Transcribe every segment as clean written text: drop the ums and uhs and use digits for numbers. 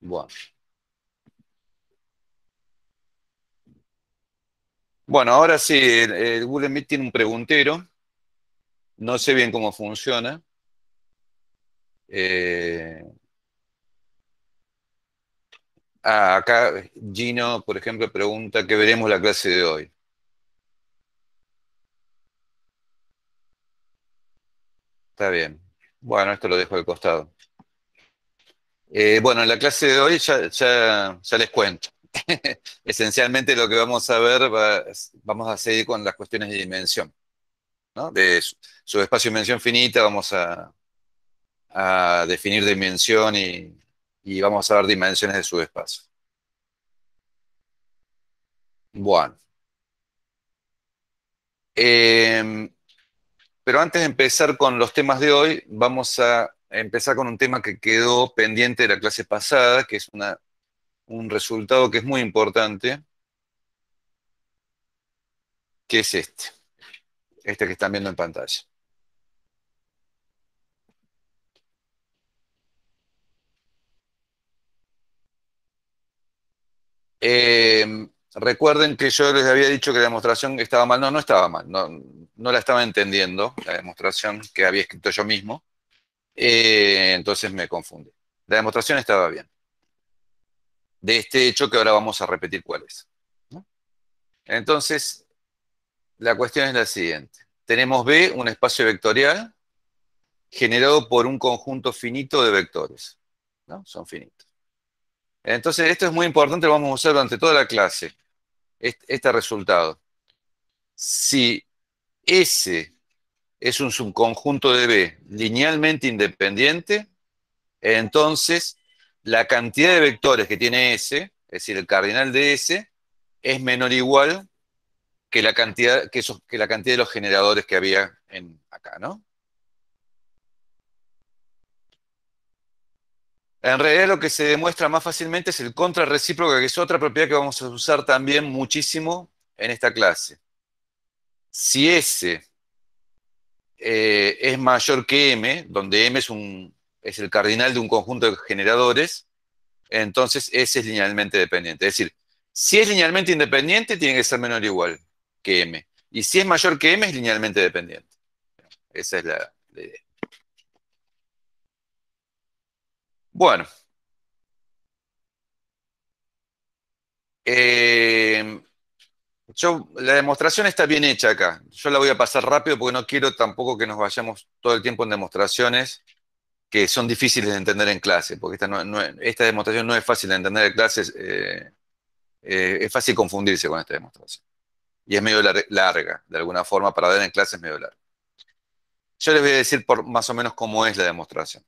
Bueno. Bueno, ahora sí, el Google Meet tiene un preguntero. No sé bien cómo funciona. Eh, Acá Gino, por ejemplo, pregunta qué veremos la clase de hoy. Está bien. Bueno, esto lo dejo de costado. Bueno, en la clase de hoy ya les cuento. Esencialmente lo que vamos a ver, vamos a seguir con las cuestiones de dimensión, ¿no? De subespacio y dimensión finita, vamos a definir dimensión y vamos a ver dimensiones de subespacio. Bueno, eh, pero antes de empezar con los temas de hoy, vamos a empezar con un tema que quedó pendiente de la clase pasada, que es un resultado que es muy importante, que es este que están viendo en pantalla. Recuerden que yo les había dicho que la demostración estaba mal. No, no estaba mal. No, no la estaba entendiendo, la demostración que había escrito yo mismo. Entonces me confundí. La demostración estaba bien. De este hecho que ahora vamos a repetir cuál es, ¿no? Entonces, la cuestión es la siguiente. Tenemos B, un espacio vectorial generado por un conjunto finito de vectores, ¿no? Son finitos. Entonces, esto es muy importante, lo vamos a usar durante toda la clase, este resultado. Si S es un subconjunto de B linealmente independiente, entonces la cantidad de vectores que tiene S, es decir, el cardinal de S, es menor o igual que que la cantidad de los generadores que había acá, ¿no? En realidad lo que se demuestra más fácilmente es el contrarrecíproco, que es otra propiedad que vamos a usar también muchísimo en esta clase. Si S es mayor que M, donde M es el cardinal de un conjunto de generadores, entonces S es linealmente dependiente. Es decir, si es linealmente independiente, tiene que ser menor o igual que M. Y si es mayor que M, es linealmente dependiente. Esa es la idea. Bueno, eh, la demostración está bien hecha acá. Yo la voy a pasar rápido porque no quiero tampoco que nos vayamos todo el tiempo en demostraciones que son difíciles de entender en clase, porque esta demostración no es fácil de entender en clases, es fácil confundirse con esta demostración. Y es medio larga, de alguna forma, para ver en clase es medio larga. Yo les voy a decir más o menos cómo es la demostración.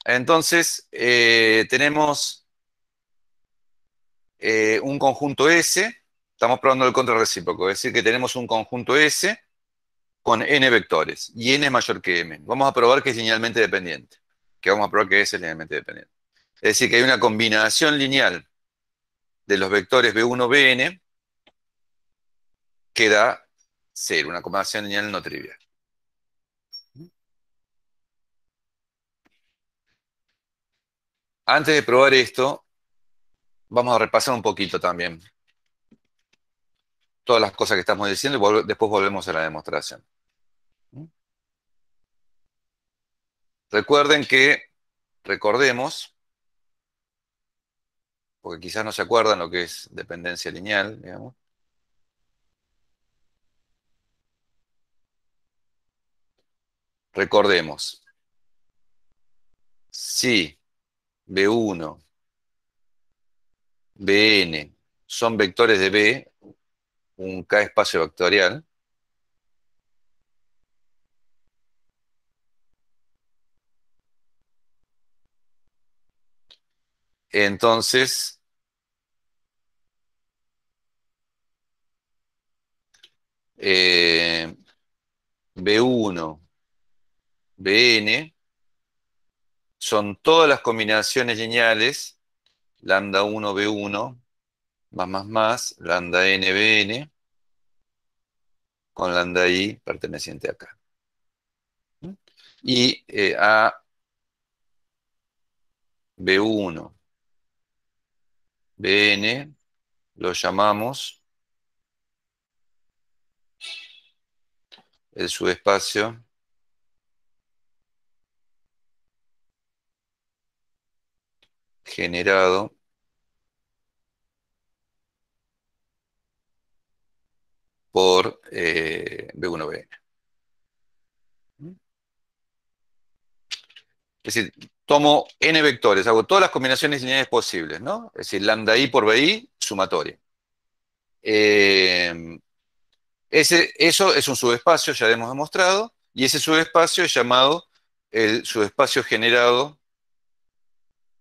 Entonces, tenemos un conjunto S, estamos probando el contrarrecíproco, es decir, que tenemos un conjunto S con n vectores y n es mayor que m. Vamos a probar que es linealmente dependiente, que vamos a probar que S es linealmente dependiente. Es decir, que hay una combinación lineal de los vectores B1, Bn que da 0, una combinación lineal no trivial. Antes de probar esto, vamos a repasar un poquito también todas las cosas que estamos diciendo y después volvemos a la demostración. Recuerden que, recordemos, porque quizás no se acuerdan lo que es dependencia lineal, digamos. Recordemos, si B1, Bn son vectores de B, un K espacio vectorial, entonces eh, B1, Bn son todas las combinaciones lineales, lambda 1, B1, lambda n, Bn, con lambda i perteneciente acá. Y A B1, Bn lo llamamos el subespacio generado por B1Bn. Es decir, tomo n vectores, hago todas las combinaciones lineales posibles, ¿no? Es decir, lambda i por bi, sumatoria. Eh, eso es un subespacio, ya hemos demostrado, y ese subespacio es llamado el subespacio generado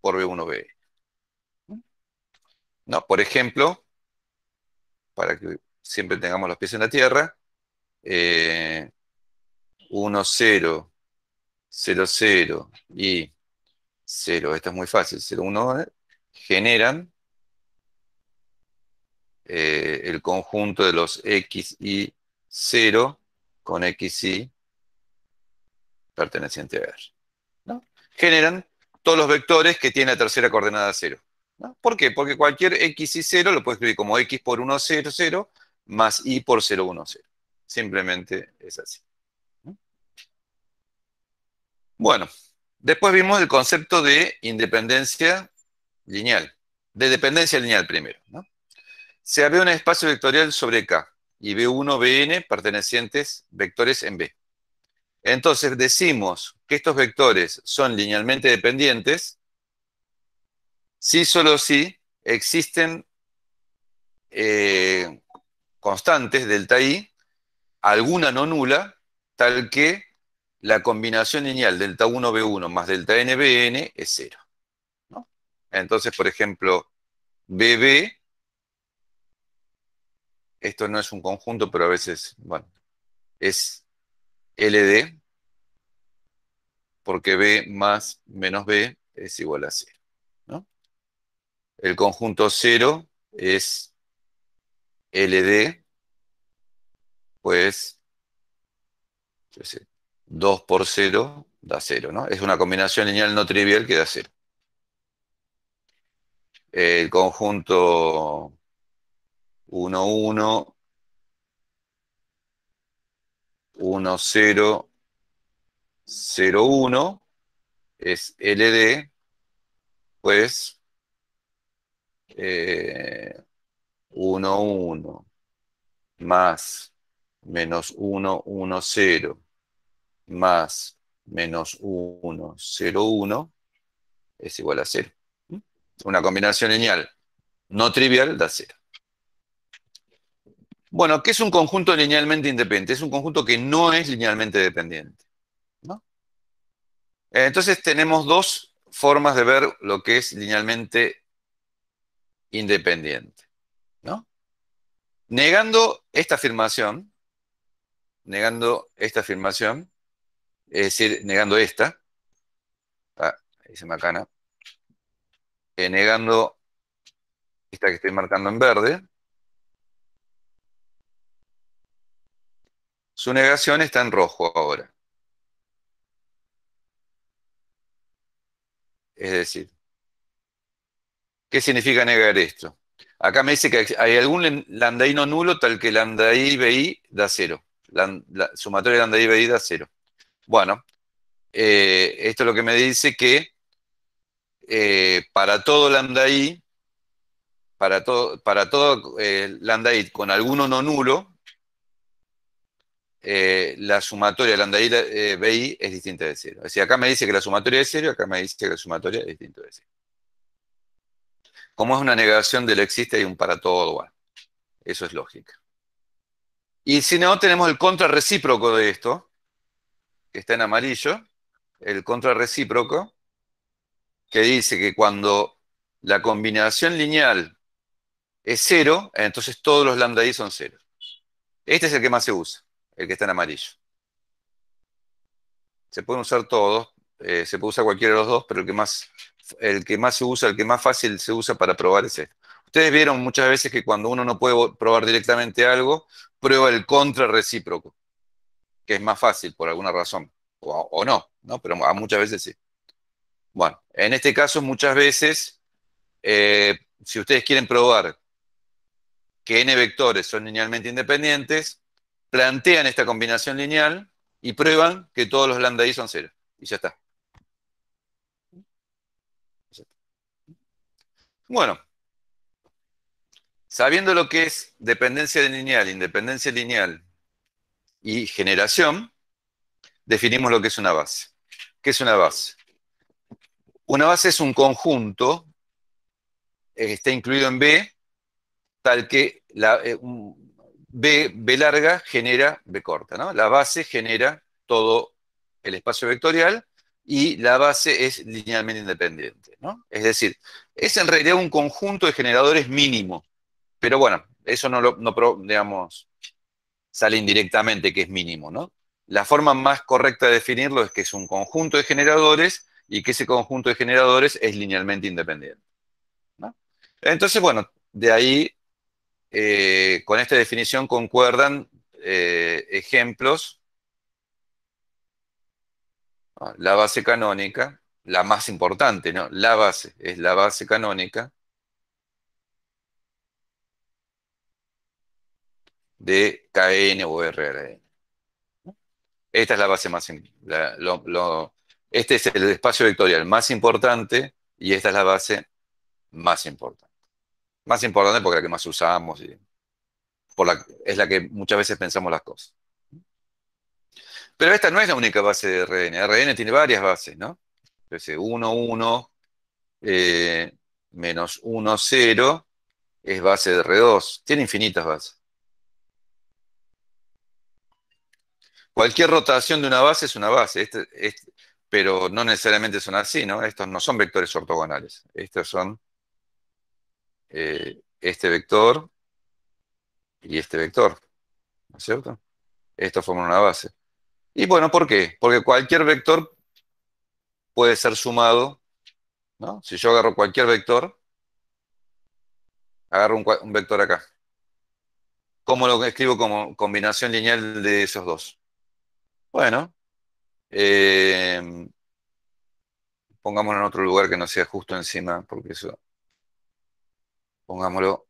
por B1B. ¿No? Por ejemplo, para que siempre tengamos los pies en la tierra, eh, 1, 0, 0, 0 y 0, esta es muy fácil, 0, 1, generan el conjunto de los x y 0 con x y perteneciente a R. ¿No? Generan todos los vectores que tiene la tercera coordenada 0. ¿No? ¿Por qué? Porque cualquier x y 0 lo puedes escribir como x por 1, 0, 0 más y por 0, 1, 0. Simplemente es así. ¿No? Bueno, después vimos el concepto de independencia lineal, de dependencia lineal primero. ¿No? Se había un espacio vectorial sobre K y B1, Bn pertenecientes vectores en B. Entonces decimos que estos vectores son linealmente dependientes si solo si existen eh, constantes, delta i, alguna no nula, tal que la combinación lineal delta 1 B1 más delta n Bn es cero. ¿No? Entonces, por ejemplo, BB, esto no es un conjunto, pero a veces, bueno, es LD, porque B más menos B es igual a cero. ¿No? El conjunto cero es LD, pues, yo sé, 2 por cero da cero, ¿no? Es una combinación lineal no trivial que da cero. El conjunto 1, 1, 1, 0, 0, 1 es LD, pues 1, 1 más menos 1, 1, 0 más menos 1, 0, 1 es igual a cero. Una combinación lineal no trivial da cero. Bueno, ¿qué es un conjunto linealmente independiente? Es un conjunto que no es linealmente dependiente. ¿No? Entonces tenemos dos formas de ver lo que es linealmente independiente. ¿No? Negando esta afirmación, es decir, negando esta, ah, dice Macana, negando esta que estoy marcando en verde, su negación está en rojo ahora. Es decir, ¿qué significa negar esto? Acá me dice que hay algún lambdaíno nulo tal que lambda i bi da cero. La sumatoria de lambda i bi da cero. Bueno, esto es lo que me dice que para todo lambda i, para todo lambda i con alguno no nulo, la sumatoria de lambda i bi es distinta de cero. Es decir, acá me dice que la sumatoria es cero y acá me dice que la sumatoria es distinta de cero. Como es una negación del existe, hay un para todo, bueno, eso es lógica. Y si no, tenemos el contrarrecíproco de esto, que está en amarillo, el contrarrecíproco, que dice que cuando la combinación lineal es cero, entonces todos los lambda i son cero. Este es el que más se usa, el que está en amarillo. Se pueden usar todos, se puede usar cualquiera de los dos, pero el que más se usa, el que más fácil se usa para probar es este. Ustedes vieron muchas veces que cuando uno no puede probar directamente algo, prueba el contrarrecíproco, que es más fácil por alguna razón, o no, ¿no? Pero muchas veces sí. Bueno, en este caso muchas veces si ustedes quieren probar que n vectores son linealmente independientes, plantean esta combinación lineal y prueban que todos los lambda i son cero. Y ya está. Bueno, sabiendo lo que es dependencia lineal, independencia lineal y generación, definimos lo que es una base. ¿Qué es una base? Una base es un conjunto que está incluido en B, tal que B larga genera B corta, ¿no? La base genera todo el espacio vectorial y la base es linealmente independiente, ¿no? Es decir, es en realidad un conjunto de generadores mínimo, pero bueno, eso digamos, sale indirectamente que es mínimo, ¿no? La forma más correcta de definirlo es que es un conjunto de generadores y que ese conjunto de generadores es linealmente independiente, ¿no? Entonces, bueno, de ahí, con esta definición concuerdan ejemplos, ¿no? La base canónica, la más importante, ¿no? La base es la base canónica de Kn o RN. Esta es la base más, este es el espacio vectorial más importante y esta es la base más importante. Más importante porque es la que más usamos y es la que muchas veces pensamos las cosas. Pero esta no es la única base de RN. RN tiene varias bases, ¿no? Entonces, 1, 1, menos 1, 0 es base de R2. Tiene infinitas bases. Cualquier rotación de una base es una base, pero no necesariamente son así, ¿no? Estos no son vectores ortogonales. Estos son este vector y este vector, ¿no es cierto? Estos forman una base. Y bueno, ¿por qué? Porque cualquier vector puede ser sumado, ¿no? Si yo agarro cualquier vector, agarro un vector acá. ¿Cómo lo escribo como combinación lineal de esos dos? Bueno, eh, pongámoslo en otro lugar que no sea justo encima, porque eso, pongámoslo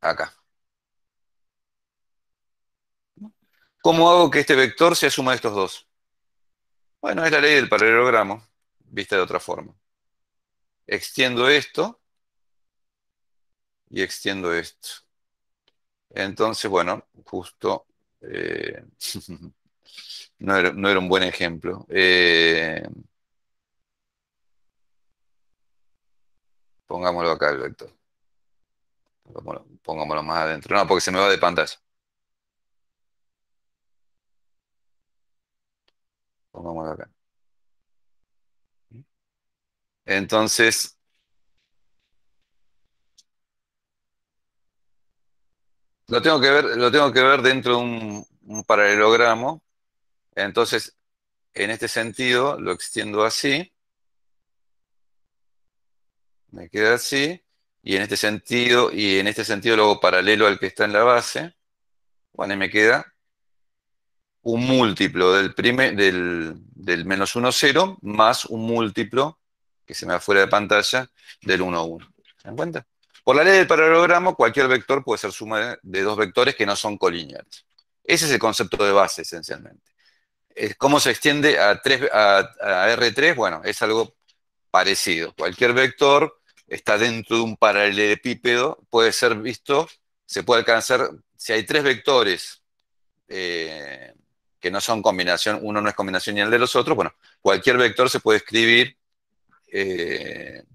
acá. ¿Cómo hago que este vector sea suma de estos dos? Bueno, es la ley del paralelogramo, vista de otra forma. Extiendo esto y extiendo esto. Entonces, bueno, justo no era un buen ejemplo. Pongámoslo acá el vector. Pongámoslo más adentro. No, porque se me va de pantalla. Pongámoslo acá. Entonces, lo tengo que ver dentro de un paralelogramo. Entonces, en este sentido, lo extiendo así, me queda así, y en este sentido lo hago paralelo al que está en la base. Bueno, y me queda un múltiplo del menos 1, 0, más un múltiplo, que se me va fuera de pantalla, del 1, 1. ¿Se dan cuenta? Por la ley del paralelogramo, cualquier vector puede ser suma de dos vectores que no son colineales. Ese es el concepto de base, esencialmente. ¿Cómo se extiende a R3? Bueno, es algo parecido. Cualquier vector está dentro de un paralelepípedo, puede ser visto, se puede alcanzar, si hay tres vectores eh, que no son combinación, uno no es combinación ni el de los otros, bueno, cualquier vector se puede escribir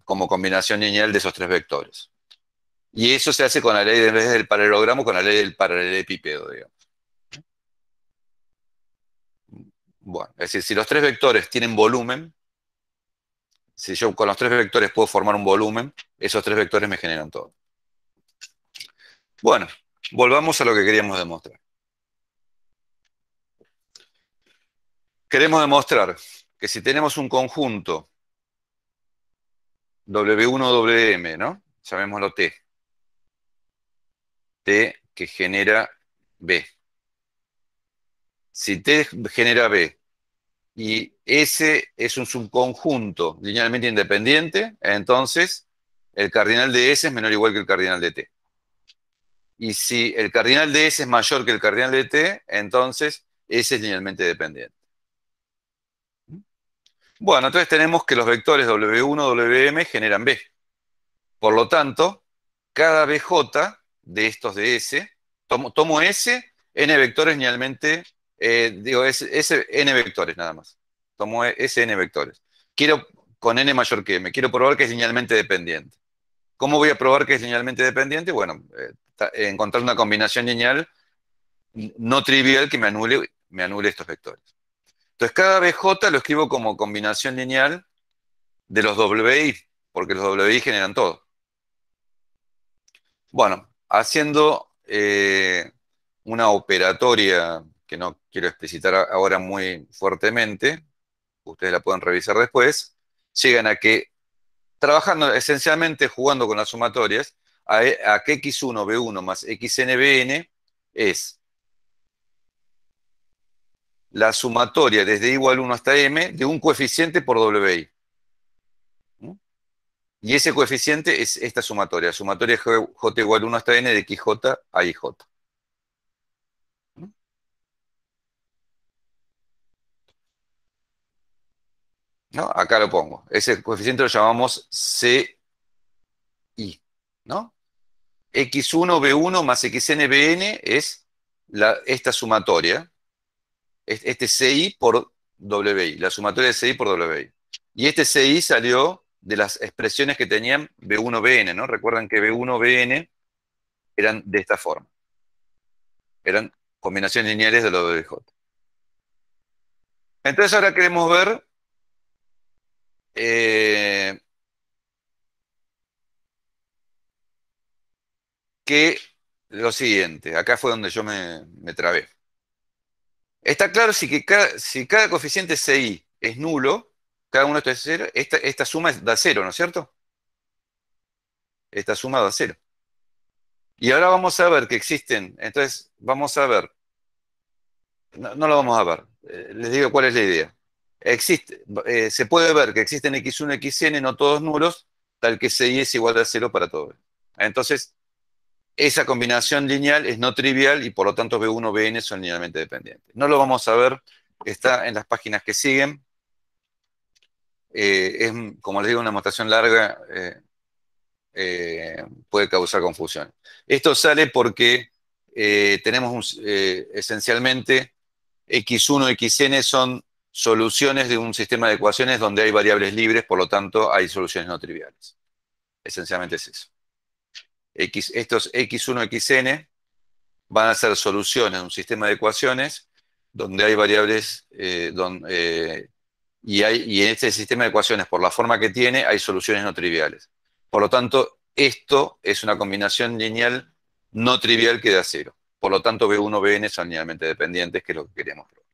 como combinación lineal de esos tres vectores. Y eso se hace con la ley, en vez del paralelogramo, con la ley del paralelepípedo, digamos. Bueno, es decir, si los tres vectores tienen volumen, si yo con los tres vectores puedo formar un volumen, esos tres vectores me generan todo. Bueno, volvamos a lo que queríamos demostrar. Queremos demostrar que si tenemos un conjunto W1, Wm, ¿no? Llamémoslo T. T que genera B. Si T genera B y S es un subconjunto linealmente independiente, entonces el cardinal de S es menor o igual que el cardinal de T. Y si el cardinal de S es mayor que el cardinal de T, entonces S es linealmente dependiente. Bueno, entonces tenemos que los vectores W1, WM generan B. Por lo tanto, cada BJ de estos de S, tomo S, n vectores linealmente, digo, n vectores nada más. Tomo S, n vectores. Quiero, con n mayor que m, quiero probar que es linealmente dependiente. ¿Cómo voy a probar que es linealmente dependiente? Bueno, encontrar una combinación lineal no trivial que me anule estos vectores. Entonces, cada BJ lo escribo como combinación lineal de los WI, porque los WI generan todo. Bueno, haciendo una operatoria que no quiero explicitar ahora muy fuertemente, ustedes la pueden revisar después, llegan a que, trabajando esencialmente jugando con las sumatorias, a que x1b1 más xnbn es la sumatoria desde igual 1 hasta m de un coeficiente por WI. ¿No? Y ese coeficiente es esta sumatoria j igual 1 hasta n de xj a ij. ¿No? ¿No? Acá lo pongo. Ese coeficiente lo llamamos CI, ¿no? X1B1 más XNBN es esta sumatoria, este CI por WI, la sumatoria de CI por WI. Y este CI salió de las expresiones que tenían B1BN, ¿no? Recuerdan que B1BN eran de esta forma, eran combinaciones lineales de los WJ. Entonces ahora queremos ver eh, que lo siguiente, acá fue donde yo me trabé. Está claro si cada coeficiente CI es nulo, cada uno de estos es cero, esta suma da cero, ¿no es cierto? Esta suma da cero. Y ahora vamos a ver que existen, entonces vamos a ver, no lo vamos a ver, les digo cuál es la idea. Se puede ver que existen x1, xn, no todos nulos, tal que CI es igual a cero para todos. Entonces, esa combinación lineal es no trivial y por lo tanto B1, Bn son linealmente dependientes. No lo vamos a ver, está en las páginas que siguen. Es, como les digo, una demostración larga, puede causar confusión. Esto sale porque tenemos esencialmente x1 y xn son soluciones de un sistema de ecuaciones donde hay variables libres, por lo tanto hay soluciones no triviales. Esencialmente es eso. Estos x1 y xn van a ser soluciones de un sistema de ecuaciones donde hay variables, y en este sistema de ecuaciones, por la forma que tiene, hay soluciones no triviales. Por lo tanto, esto es una combinación lineal no trivial que da cero. Por lo tanto, B1, Bn son linealmente dependientes, que es lo que queremos probar.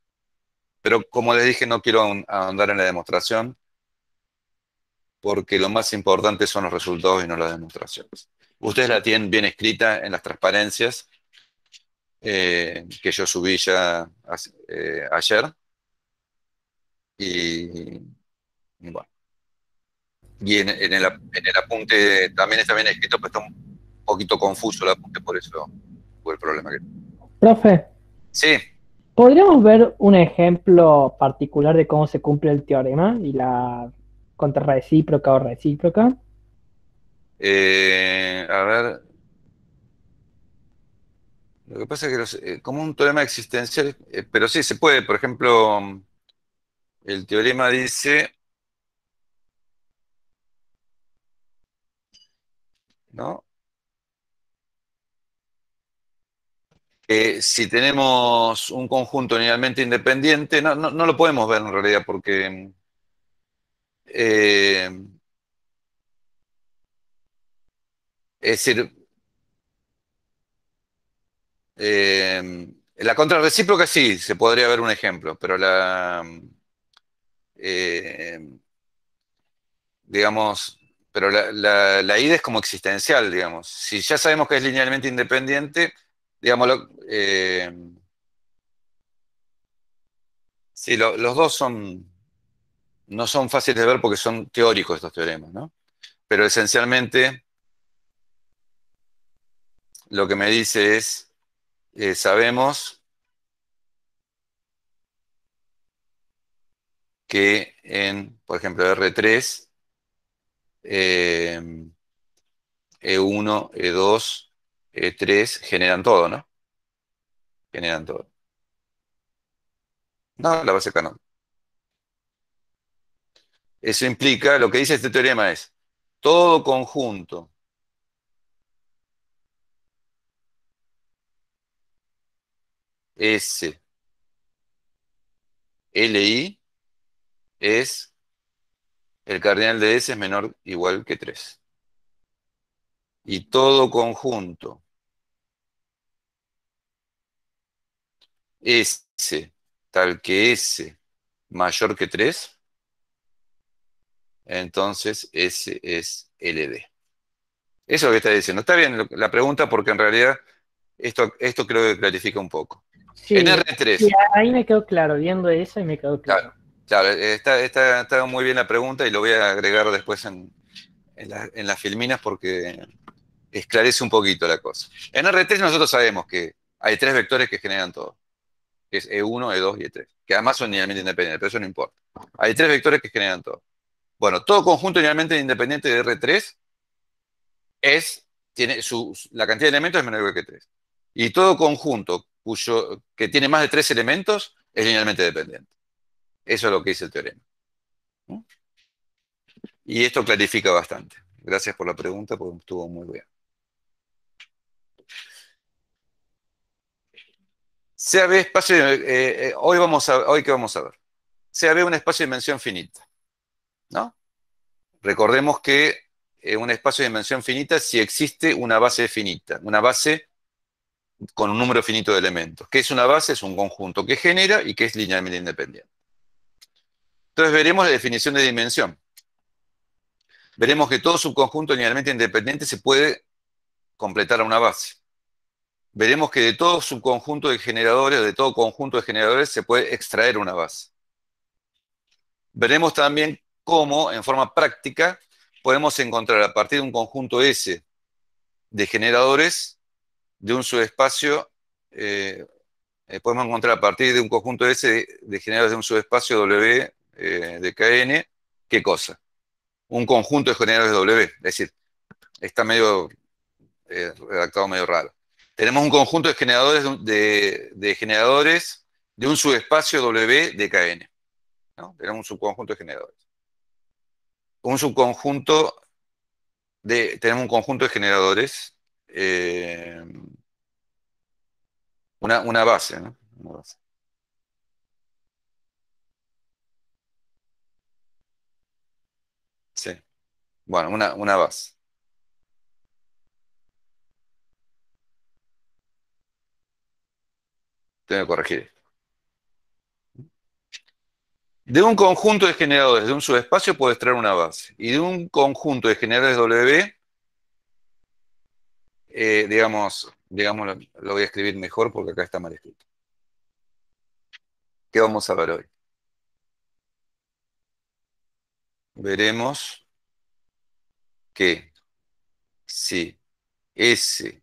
Pero como les dije, no quiero ahondar en la demostración, porque lo más importante son los resultados y no las demostraciones. Ustedes la tienen bien escrita en las transparencias que yo subí ya ayer. Y, y bueno. Y en el apunte también está bien escrito, pero está un poquito confuso el apunte, por eso fue el problema que. Profe, Sí, ¿podríamos ver un ejemplo particular de cómo se cumple el teorema y la contrarrecíproca o recíproca? a ver, lo que pasa es que como un teorema existencial, pero sí se puede, por ejemplo, el teorema dice, ¿no? Que si tenemos un conjunto linealmente independiente, no lo podemos ver en realidad porque eh, es decir, la contrarrecíproca sí, se podría ver un ejemplo, pero eh, digamos, pero la ida es como existencial, digamos. Si ya sabemos que es linealmente independiente, digámoslo, sí, los dos no son fáciles de ver porque son teóricos estos teoremas, ¿no? pero esencialmente lo que me dice es, sabemos que en, por ejemplo, R3, eh, E1, E2, E3 generan todo, ¿no? Generan todo. No, la base Carnot. Eso implica, lo que dice este teorema es, todo conjunto S, Li es, el cardinal de S es menor o igual que 3. Y todo conjunto S tal que S mayor que 3, entonces S es LD. Eso es lo que está diciendo. Está bien la pregunta porque en realidad esto creo que clarifica un poco. En Sí, sí, R3, ahí me quedó claro, viendo eso y me quedó claro, claro. claro, está muy bien la pregunta y lo voy a agregar después en las filminas porque esclarece un poquito la cosa. En R3 nosotros sabemos que hay tres vectores que generan todo, que es E1, E2 y E3, que además son linealmente independientes, pero eso no importa. Hay tres vectores que generan todo. Bueno, todo conjunto linealmente independiente de R3 tiene la cantidad de elementos es menor que 3. Y todo conjunto que tiene más de tres elementos es linealmente dependiente. Eso es lo que dice el teorema. ¿No? Y esto clarifica bastante. Gracias por la pregunta, porque estuvo muy bien. CAB espacio, hoy qué vamos a ver. CAB es un espacio de dimensión finita, ¿no? Recordemos que un espacio de dimensión finita si existe una base finita, una base con un número finito de elementos. ¿Qué es una base? Es un conjunto que genera y que es linealmente independiente. Entonces veremos la definición de dimensión. Veremos que todo subconjunto linealmente independiente se puede completar a una base. Veremos que de todo subconjunto de generadores, de todo conjunto de generadores, se puede extraer una base. Veremos también cómo, en forma práctica, podemos encontrar a partir de un conjunto S de generadores de un subespacio, eh, podemos encontrar a partir de un conjunto S de generadores de un subespacio W de Kn, ¿qué cosa? Un conjunto de generadores W, es decir, está medio redactado medio raro. Tenemos un conjunto de generadores de generadores de un subespacio W de Kn, ¿no? Tenemos un subconjunto de generadores. Un subconjunto tenemos un conjunto de generadores, eh, una base, ¿no? Una base. Sí. Bueno, una base. Tengo que corregir. De un conjunto de generadores de un subespacio puedo extraer una base. Y de un conjunto de generadores W, digamos, lo voy a escribir mejor porque acá está mal escrito. ¿Qué vamos a ver hoy? Veremos que si S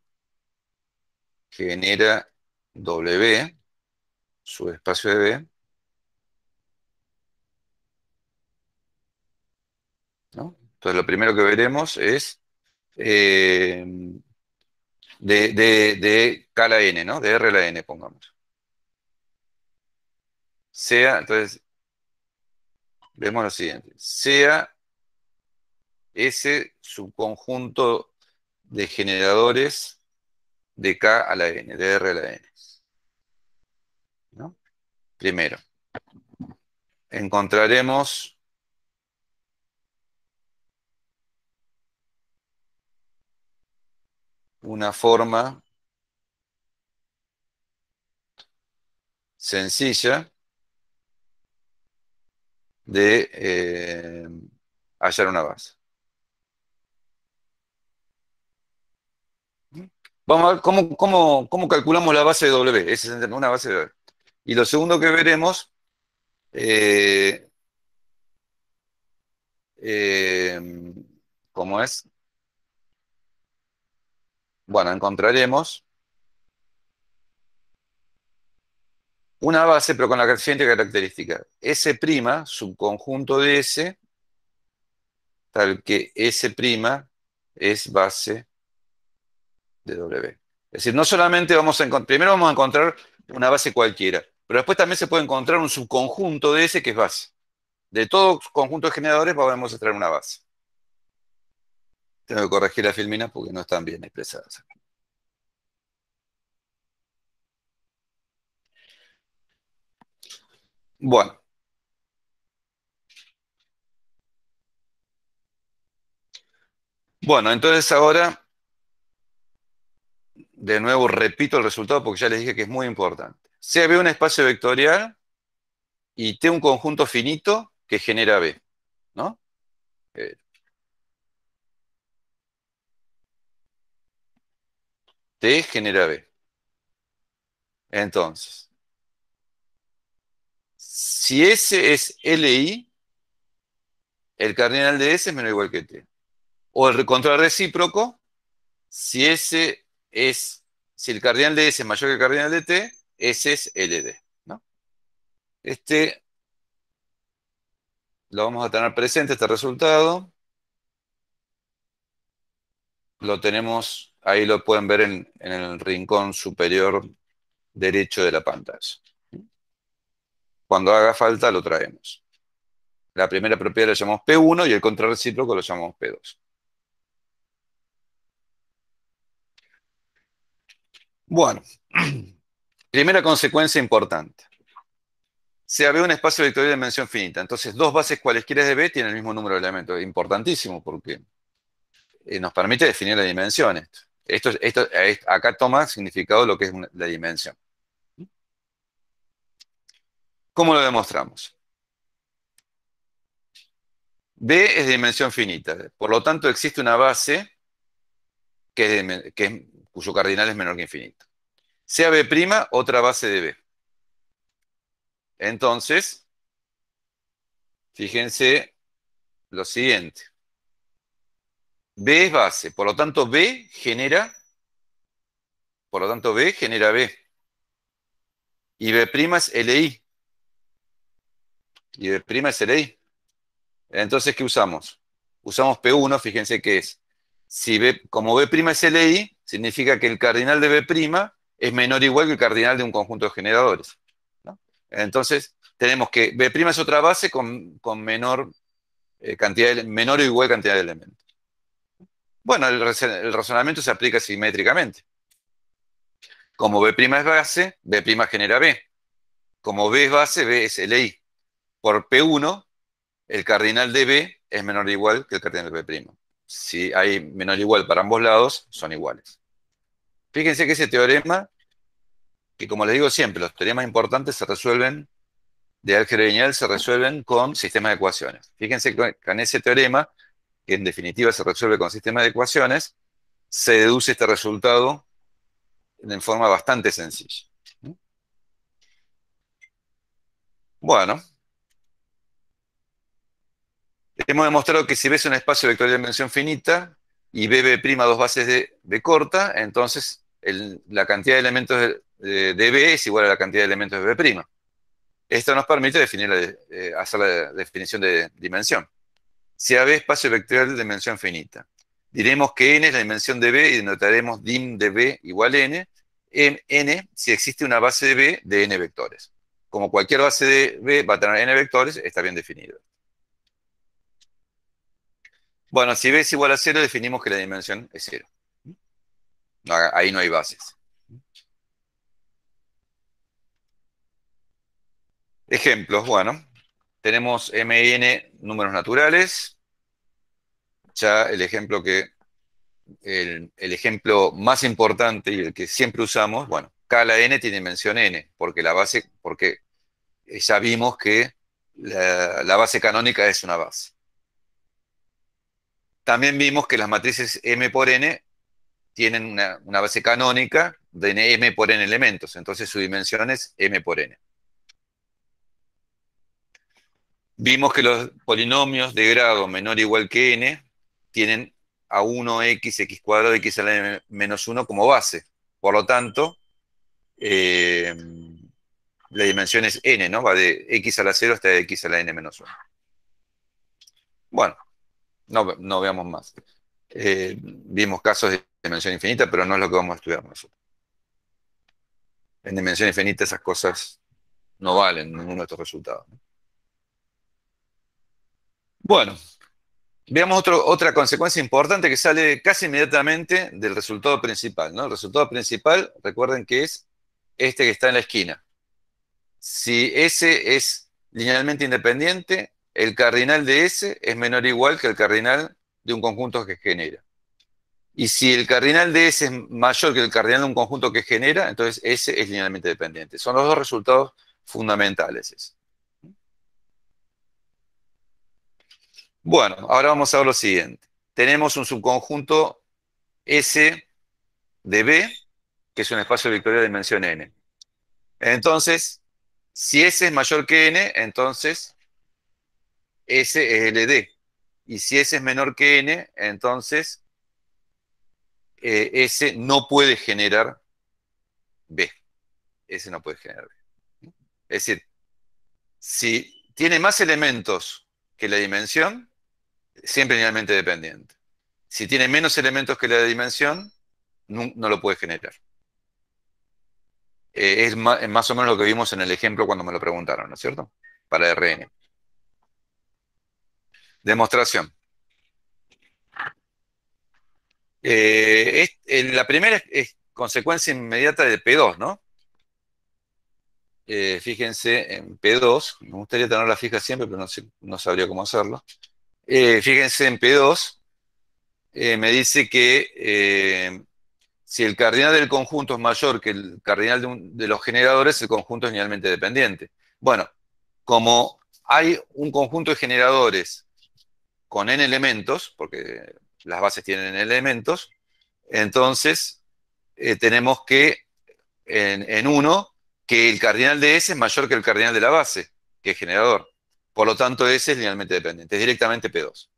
genera W, subespacio de B, ¿no? Entonces lo primero que veremos es eh, de K a la N, ¿no? De R a la N, pongamos. Entonces, vemos lo siguiente. Sea ese subconjunto de generadores de K a la N, de R a la N, ¿no? Primero, encontraremos una forma sencilla de hallar una base. Vamos a ver cómo calculamos la base de W. Es una base de W. Y lo segundo que veremos, eh, eh, ¿Cómo es? Bueno, encontraremos una base, pero con la siguiente característica. S', subconjunto de S, tal que S' es base de W. Es decir, no solamente vamos a encontrar, primero vamos a encontrar una base cualquiera, pero después también se puede encontrar un subconjunto de S que es base. De todo conjunto de generadores podemos extraer una base. Tengo que corregir las filminas porque no están bien expresadas. Bueno, bueno, entonces ahora de nuevo repito el resultado porque ya les dije que es muy importante. Sea B un espacio vectorial y T un conjunto finito que genera B, ¿no? Eh, T genera B. Entonces, si S es LI, el cardinal de S es menor o igual que T. O el contrarrecíproco, si S es, si el cardinal de S es mayor que el cardinal de T, S es LD, ¿no? Este lo vamos a tener presente, este resultado. Lo tenemos, ahí lo pueden ver en el rincón superior derecho de la pantalla. Cuando haga falta lo traemos. La primera propiedad la llamamos P1 y el contrarrecíproco lo llamamos P2. Bueno, primera consecuencia importante. Sea B un espacio vectorial de dimensión finita. Entonces, dos bases cualesquiera de B tienen el mismo número de elementos. Importantísimo porque nos permite definir la dimensión. Acá toma significado lo que es la dimensión. ¿Cómo lo demostramos? B es de dimensión finita. Por lo tanto, existe una base cuyo cardinal es menor que infinito. Sea B', otra base de B. Entonces, fíjense lo siguiente. B es base, por lo tanto B genera B. Y B' es LI. Y B' es LI. Entonces, ¿qué usamos? Usamos P1, fíjense que es. Si B, como B' es LI, significa que el cardinal de B' es menor o igual que el cardinal de un conjunto de generadores, ¿no? Entonces, tenemos que B' es otra base con menor, menor o igual cantidad de elementos. Bueno, el razonamiento se aplica simétricamente. Como B' es base, B' genera B. Como B es base, B es LI. Por P1, el cardinal de B es menor o igual que el cardinal de B'. Si hay menor o igual para ambos lados, son iguales. Fíjense que ese teorema, que como les digo siempre, los teoremas importantes se resuelven, de álgebra lineal se resuelven con sistemas de ecuaciones. Fíjense que con ese teorema, que en definitiva se resuelve con sistemas de ecuaciones, se deduce este resultado de forma bastante sencilla. Bueno, hemos demostrado que si B es un espacio vectorial de dimensión finita y B' dos bases de corta, entonces la cantidad de elementos de B es igual a la cantidad de elementos de B'. Esto nos permite hacer la definición de dimensión. Si AB es espacio vectorial de dimensión finita, diremos que n es la dimensión de B y denotaremos dim de B igual n, n si existe una base de B de n vectores. Como cualquier base de B va a tener n vectores, está bien definido. Bueno, si B es igual a 0, definimos que la dimensión es 0. No, ahí no hay bases. Ejemplos, bueno, tenemos m y n números naturales. Ya el ejemplo más importante y el que siempre usamos, bueno, K a la n tiene dimensión n, porque ya vimos que la base canónica es una base. También vimos que las matrices m por n tienen una base canónica de m por n elementos, entonces su dimensión es m por n. Vimos que los polinomios de grado menor o igual que n tienen a 1x, x cuadrado, x a la n menos 1 como base. Por lo tanto, la dimensión es n, ¿no? Va de x a la 0 hasta x a la n menos 1. Bueno, no veamos más. Vimos casos de dimensión infinita, pero no es lo que vamos a estudiar nosotros. En dimensión infinita esas cosas no valen ninguno de estos resultados, ¿no? Bueno, veamos otra consecuencia importante que sale casi inmediatamente del resultado principal, ¿no? El resultado principal, recuerden que es este que está en la esquina. Si S es linealmente independiente, el cardinal de S es menor o igual que el cardinal de un conjunto que genera. Y si el cardinal de S es mayor que el cardinal de un conjunto que genera, entonces S es linealmente dependiente. Son los dos resultados fundamentales. Bueno, ahora vamos a ver lo siguiente. Tenemos un subconjunto S de B, que es un espacio vectorial de dimensión n. Entonces, si S es mayor que n, entonces S es LD. Y si S es menor que n, entonces S no puede generar B. S no puede generar B. Es decir, si tiene más elementos que la dimensión, siempre linealmente dependiente. Si tiene menos elementos que la dimensión, no lo puede generar. Es más o menos lo que vimos en el ejemplo cuando me lo preguntaron, ¿no es cierto? Para Rn. Demostración. La primera es consecuencia inmediata de P2, ¿no? Fíjense en P2, me gustaría tenerla fija siempre, pero no sabría cómo hacerlo. Fíjense en P2, me dice que si el cardinal del conjunto es mayor que el cardinal de los generadores, el conjunto es linealmente dependiente. Bueno, como hay un conjunto de generadores con n elementos, porque las bases tienen n elementos, entonces tenemos que en uno que el cardinal de S es mayor que el cardinal de la base, que es generador. Por lo tanto, S es linealmente dependiente, es directamente P2.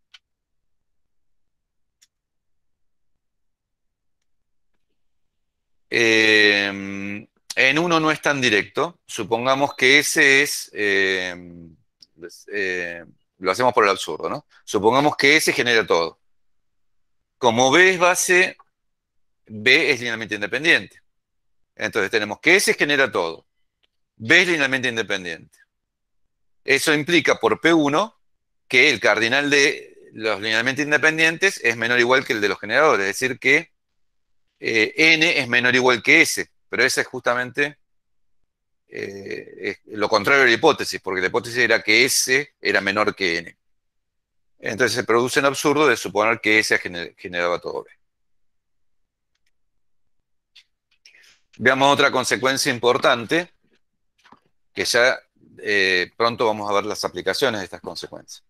En uno no es tan directo. Supongamos que S es, lo hacemos por el absurdo, ¿no? Supongamos que S genera todo. Como B es base, B es linealmente independiente. Entonces tenemos que S genera todo. B es linealmente independiente. Eso implica por P1 que el cardinal de los linealmente independientes es menor o igual que el de los generadores. Es decir, que N es menor o igual que S. Pero esa es justamente lo contrario de la hipótesis, porque la hipótesis era que S era menor que N. Entonces se produce un absurdo de suponer que S generaba todo B. Veamos otra consecuencia importante, que ya pronto vamos a ver las aplicaciones de estas consecuencias.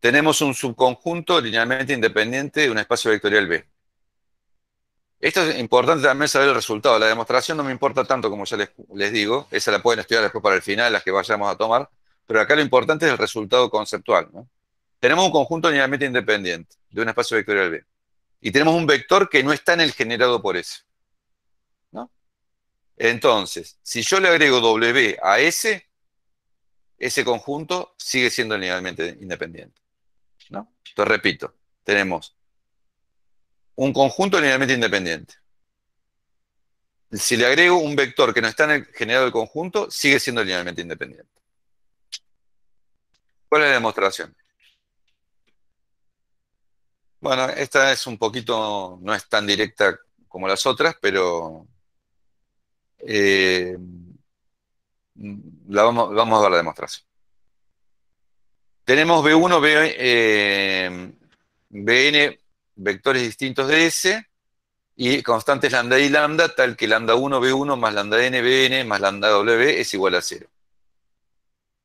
Tenemos un subconjunto linealmente independiente de un espacio vectorial B. Esto es importante también saber el resultado. La demostración no me importa tanto como ya les digo. Esa la pueden estudiar después para el final, las que vayamos a tomar. Pero acá lo importante es el resultado conceptual, ¿no? Tenemos un conjunto linealmente independiente de un espacio vectorial B. Y tenemos un vector que no está en el generado por S, ¿no? Entonces, si yo le agrego W a S, ese conjunto sigue siendo linealmente independiente, ¿no? Entonces, repito, tenemos un conjunto linealmente independiente. Si le agrego un vector que no está en el generado del conjunto, sigue siendo linealmente independiente. ¿Cuál es la demostración? Bueno, esta es un poquito, no es tan directa como las otras, pero eh, vamos a ver la demostración. Tenemos B1, Bn vectores distintos de S y constantes lambda y lambda, tal que lambda 1 B1 más lambda n Bn más lambda W es igual a 0.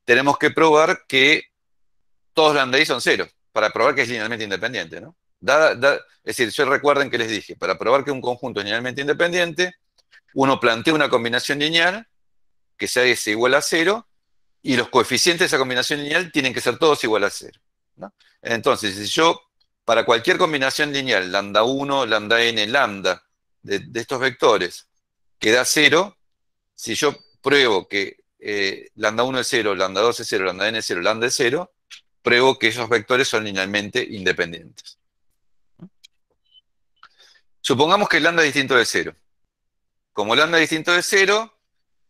Tenemos que probar que todos lambda i son 0, para probar que es linealmente independiente, ¿no? Es decir, yo recuerden que les dije, para probar que un conjunto es linealmente independiente, uno plantea una combinación lineal que sea S igual a 0, y los coeficientes de esa combinación lineal tienen que ser todos igual a 0, ¿no? Entonces, si yo para cualquier combinación lineal, lambda 1, lambda n, lambda, de estos vectores, que da 0, si yo pruebo que lambda 1 es 0, lambda 2 es 0, lambda n es 0, lambda es 0, pruebo que esos vectores son linealmente independientes. Supongamos que lambda es distinto de 0. Como lambda es distinto de 0,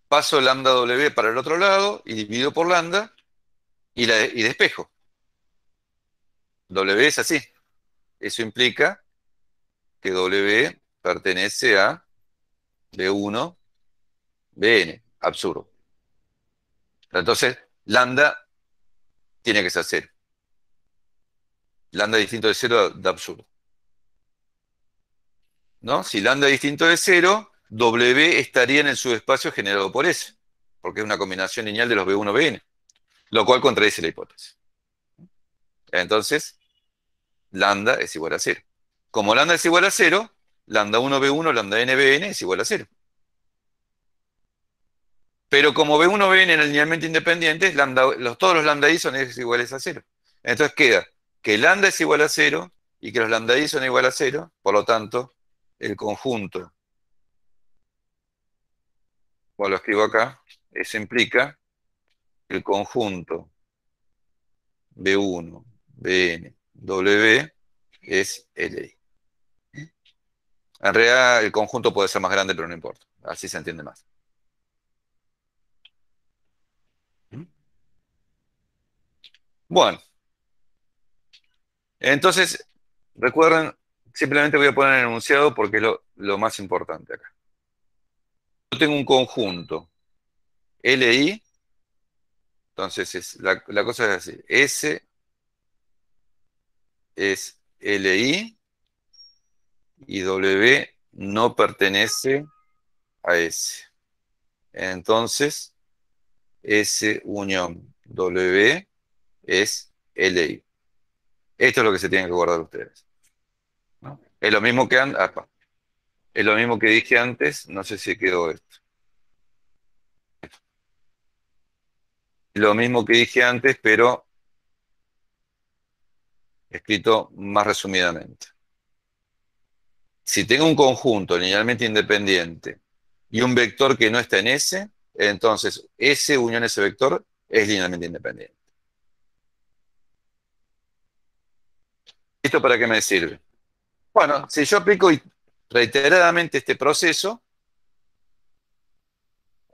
paso lambda w para el otro lado y divido por lambda y despejo. W es así. Eso implica que W pertenece a B1, Bn. Absurdo. Entonces, lambda tiene que ser 0. Lambda distinto de 0 da absurdo. ¿No? Si lambda es distinto de 0, W estaría en el subespacio generado por S, porque es una combinación lineal de los B1, Bn, lo cual contradice la hipótesis. Entonces, lambda es igual a 0. Como lambda es igual a 0, lambda 1 B1, lambda n Bn es igual a 0. Pero como B1 Bn eran linealmente independientes, todos los lambda i son iguales a 0. Entonces queda que lambda es igual a 0 y que los lambda i son igual a 0, por lo tanto, el conjunto, como lo escribo acá, eso implica que el conjunto B1, Bn, W es Li. En realidad el conjunto puede ser más grande, pero no importa. Así se entiende más. Bueno, entonces, recuerden, simplemente voy a poner el enunciado porque es lo más importante acá. Yo tengo un conjunto Li, entonces la cosa es así. S es Li y W no pertenece a S. Entonces, S unión W es Li. Esto es lo que se tienen que guardar ustedes, ¿no? Es lo mismo que es lo mismo que dije antes, no sé si quedó esto. Lo mismo que dije antes, pero escrito más resumidamente. Si tengo un conjunto linealmente independiente y un vector que no está en S, entonces S unión ese vector es linealmente independiente. ¿Esto para qué me sirve? Bueno, si yo aplico reiteradamente este proceso,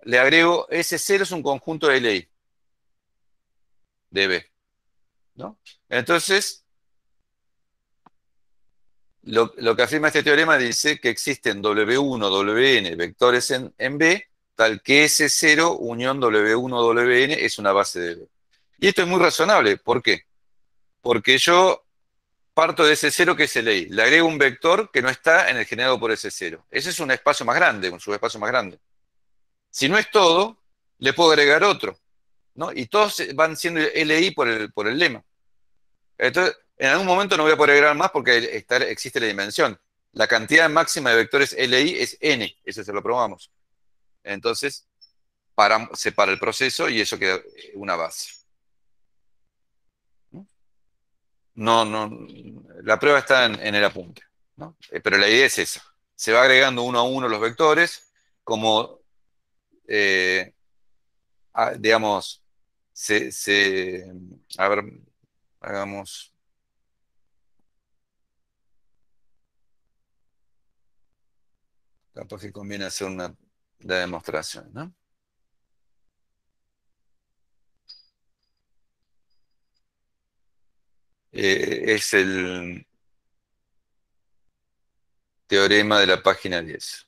le agrego S0 es un conjunto de Li, de B, ¿no? Entonces, lo que afirma este teorema dice que existen W1, Wn vectores en B, tal que S0 unión W1, Wn es una base de B. Y esto es muy razonable. ¿Por qué? Porque yo parto de S0 que es el I, le agrego un vector que no está en el generado por S0. Ese es un espacio más grande, un subespacio más grande. Si no es todo, le puedo agregar otro, ¿no? Y todos van siendo LI por el lema. Entonces, en algún momento no voy a poder agregar más porque existe la dimensión. La cantidad máxima de vectores LI es n, eso se lo probamos. Entonces, se para el proceso y eso queda una base. No, no, la prueba está en el apunte, ¿no? Pero la idea es esa. Se va agregando uno a uno los vectores, como, eh, digamos, a ver, hagamos, capaz que conviene hacer la demostración, ¿no? Es el teorema de la página 10.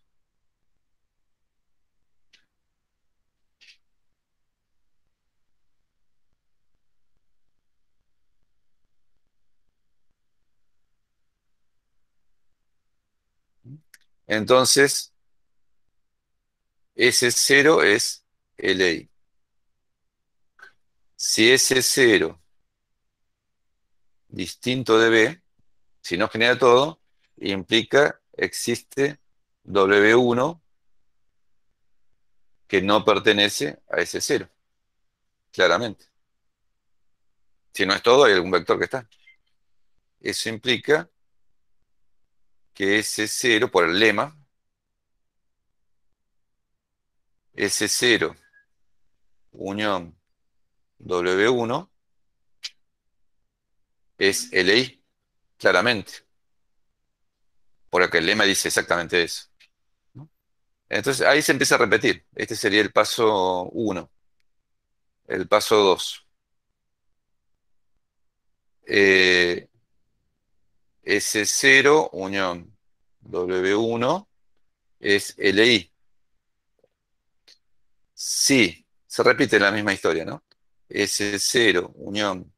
Entonces, S0 es LI. Si S0 distinto de B, si no genera todo, implica existe W1 que no pertenece a S0, claramente. Si no es todo, hay algún vector que está. eso implica que S0, por el lema, S0 unión W1 es LI, claramente, porque el lema dice exactamente eso, ¿no? Entonces ahí se empieza a repetir. Este sería el paso 1. El paso 2. S0 unión W1 es LI. Sí, se repite la misma historia, ¿no? S0 unión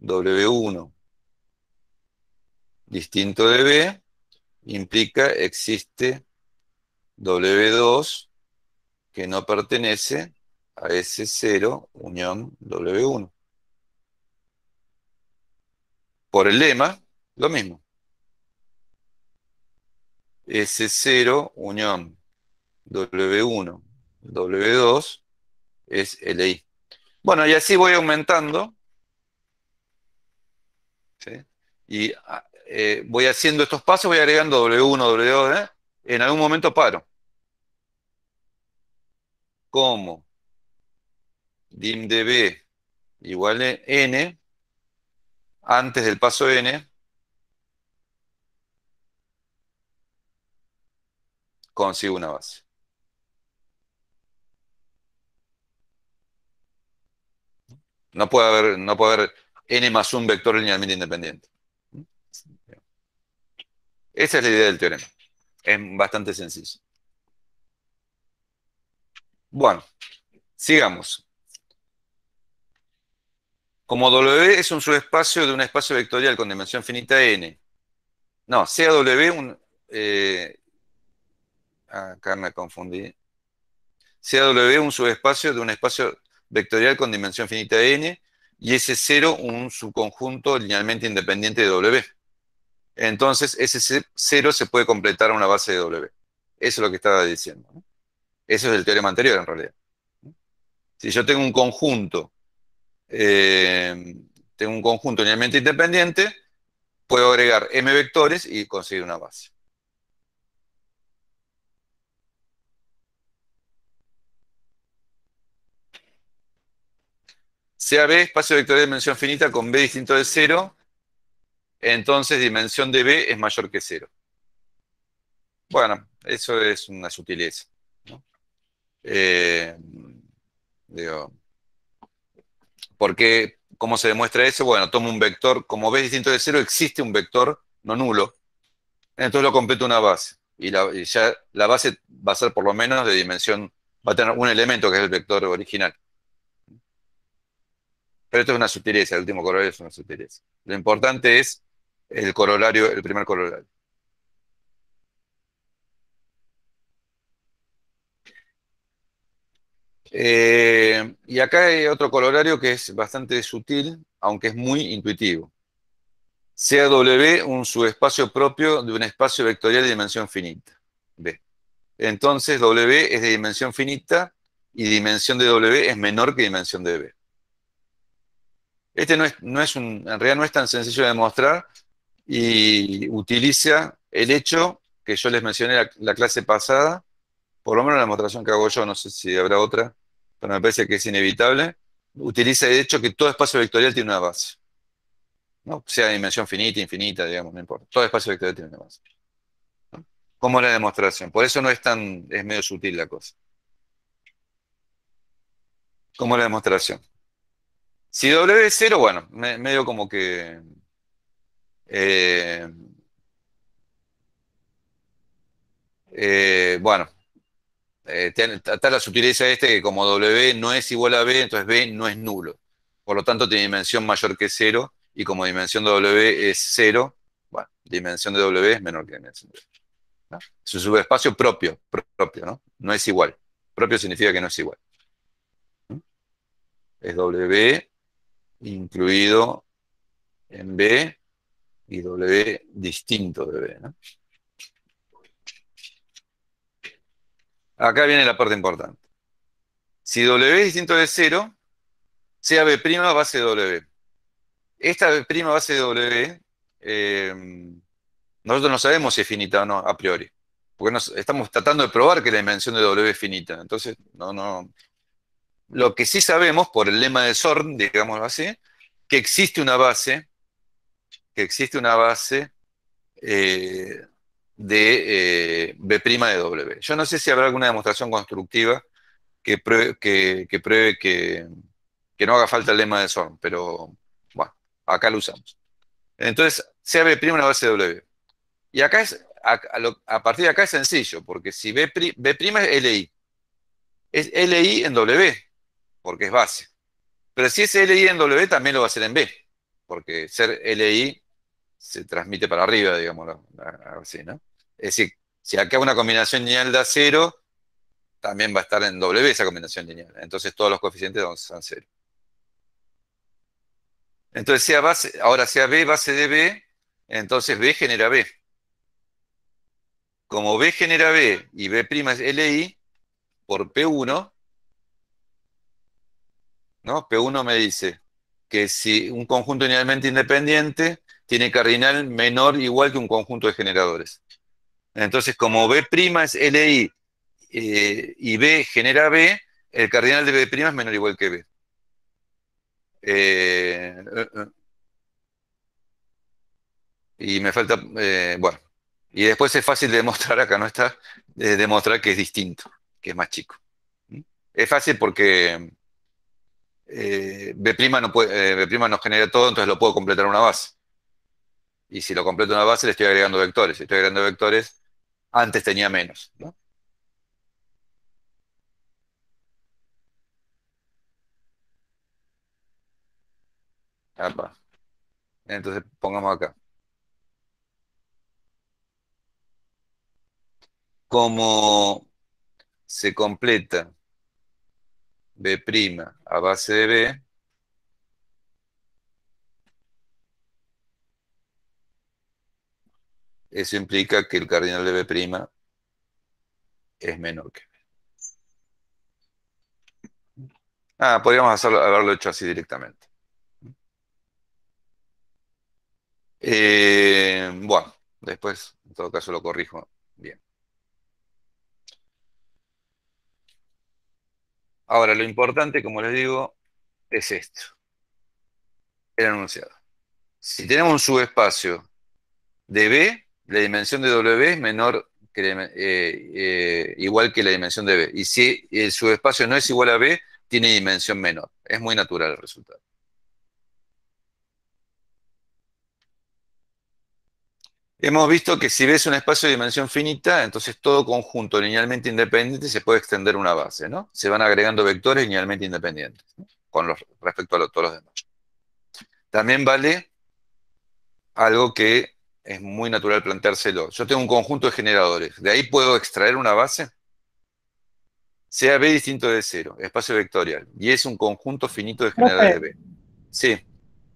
W1 distinto de B implica existe W2 que no pertenece a S0 unión W1. Por el lema, lo mismo. S0 unión W1, W2 es LI. Bueno, y así voy aumentando, ¿sí? Y voy haciendo estos pasos, voy agregando W1, W2, ¿eh? En algún momento paro. Como dim de B igual a N, antes del paso N, consigo una base. No puede haber N más un vector linealmente independiente. Esa es la idea del teorema. Es bastante sencillo. Bueno, sigamos. Como W es un subespacio de un espacio vectorial con dimensión finita n. No, sea W un... acá me confundí. Sea W un subespacio de un espacio vectorial con dimensión finita n y S0 un subconjunto linealmente independiente de W. Entonces, ese 0 se puede completar a una base de W. Eso es lo que estaba diciendo, ¿no? Eso es el teorema anterior, en realidad. Si yo eh, tengo un conjunto linealmente independiente, puedo agregar m vectores y conseguir una base. Sea B espacio vectorial de dimensión finita con B distinto de 0, entonces dimensión de B es mayor que 0. Bueno, eso es una sutileza, ¿no? Eh, digo, porque, ¿cómo se demuestra eso? Bueno, tomo un vector, como B es distinto de 0, existe un vector no nulo, entonces lo completo una base. Y ya la base va a ser por lo menos de dimensión, va a tener un elemento que es el vector original. Pero esto es una sutileza, el último corolario es una sutileza. Lo importante es el corolario, el primer corolario. Y acá hay otro corolario que es bastante sutil, aunque es muy intuitivo. Sea W un subespacio propio de un espacio vectorial de dimensión finita. B. Entonces W es de dimensión finita y dimensión de W es menor que dimensión de B. Este en realidad no es tan sencillo de demostrar y utiliza el hecho que yo les mencioné la clase pasada, por lo menos la demostración que hago yo, no sé si habrá otra, pero me parece que es inevitable. Utiliza el hecho que todo espacio vectorial tiene una base, ¿no? Sea de dimensión finita, infinita, digamos, no importa. Todo espacio vectorial tiene una base, ¿no? Como la demostración. Por eso es medio sutil la cosa. Como la demostración. Si W es cero, bueno, medio como que eh, bueno, está la sutileza que como W no es igual a B, entonces B no es nulo. Por lo tanto, tiene dimensión mayor que cero, y como dimensión de W es cero, bueno, dimensión de W es menor que dimensión de W, ¿no? Es un subespacio propio, ¿no? No es igual. Propio significa que no es igual, ¿no? Es W incluido en B y W distinto de B, ¿no? Acá viene la parte importante. Si W es distinto de cero, sea B' base de W. Esta B' base de W nosotros no sabemos si es finita o no a priori, porque estamos tratando de probar que la dimensión de W es finita. Entonces, no. Lo que sí sabemos por el lema de Zorn, digámoslo así, que existe una base, que existe una base eh, de B' de W. Yo no sé si habrá alguna demostración constructiva que pruebe que no haga falta el lema de Zorn, pero bueno, acá lo usamos. Entonces, sea B' una base de W. Y acá a partir de acá es sencillo, porque si B' es LI, es LI en W, porque es base. Pero si es LI en W, también lo va a hacer en B, porque ser LI se transmite para arriba, digamos, así, ¿no? Es decir, si acá una combinación lineal da cero, también va a estar en W esa combinación lineal. Entonces todos los coeficientes son cero. Entonces sea base, ahora sea B base de B, entonces B genera B. Como B genera B y B' es LI, por P1, ¿no? P1 me dice que si un conjunto linealmente independiente tiene cardinal menor o igual que un conjunto de generadores. Entonces, como B' es LI y B genera B, el cardinal de B' es menor o igual que B. Eh, eh, eh, y me falta, bueno, y después es fácil de demostrar, acá no está, de demostrar que es distinto, que es más chico. ¿Mm? Es fácil porque B' no genera todo, entonces lo puedo completar en una base. Y si lo completo en una base, le estoy agregando vectores. Si estoy agregando vectores, antes tenía menos, ¿no? Apa. Entonces pongamos acá. Como se completa B' a base de B, eso implica que el cardinal de B' es menor que B. Podríamos haberlo hecho así directamente. Bueno, después, en todo caso, lo corrijo bien. Ahora, lo importante, como les digo, es esto, el enunciado. Si tenemos un subespacio de B, la dimensión de W es menor igual que la dimensión de B. Y si el subespacio no es igual a B, tiene dimensión menor. Es muy natural el resultado. Hemos visto que si B es un espacio de dimensión finita, entonces todo conjunto linealmente independiente se puede extender una base, ¿no? Se van agregando vectores linealmente independientes, ¿no? Respecto a todos los demás. También vale algo que es muy natural planteárselo. Yo tengo un conjunto de generadores. ¿De ahí puedo extraer una base? Sea B distinto de cero, espacio vectorial, y es un conjunto finito de Profe, generadores de B. Sí,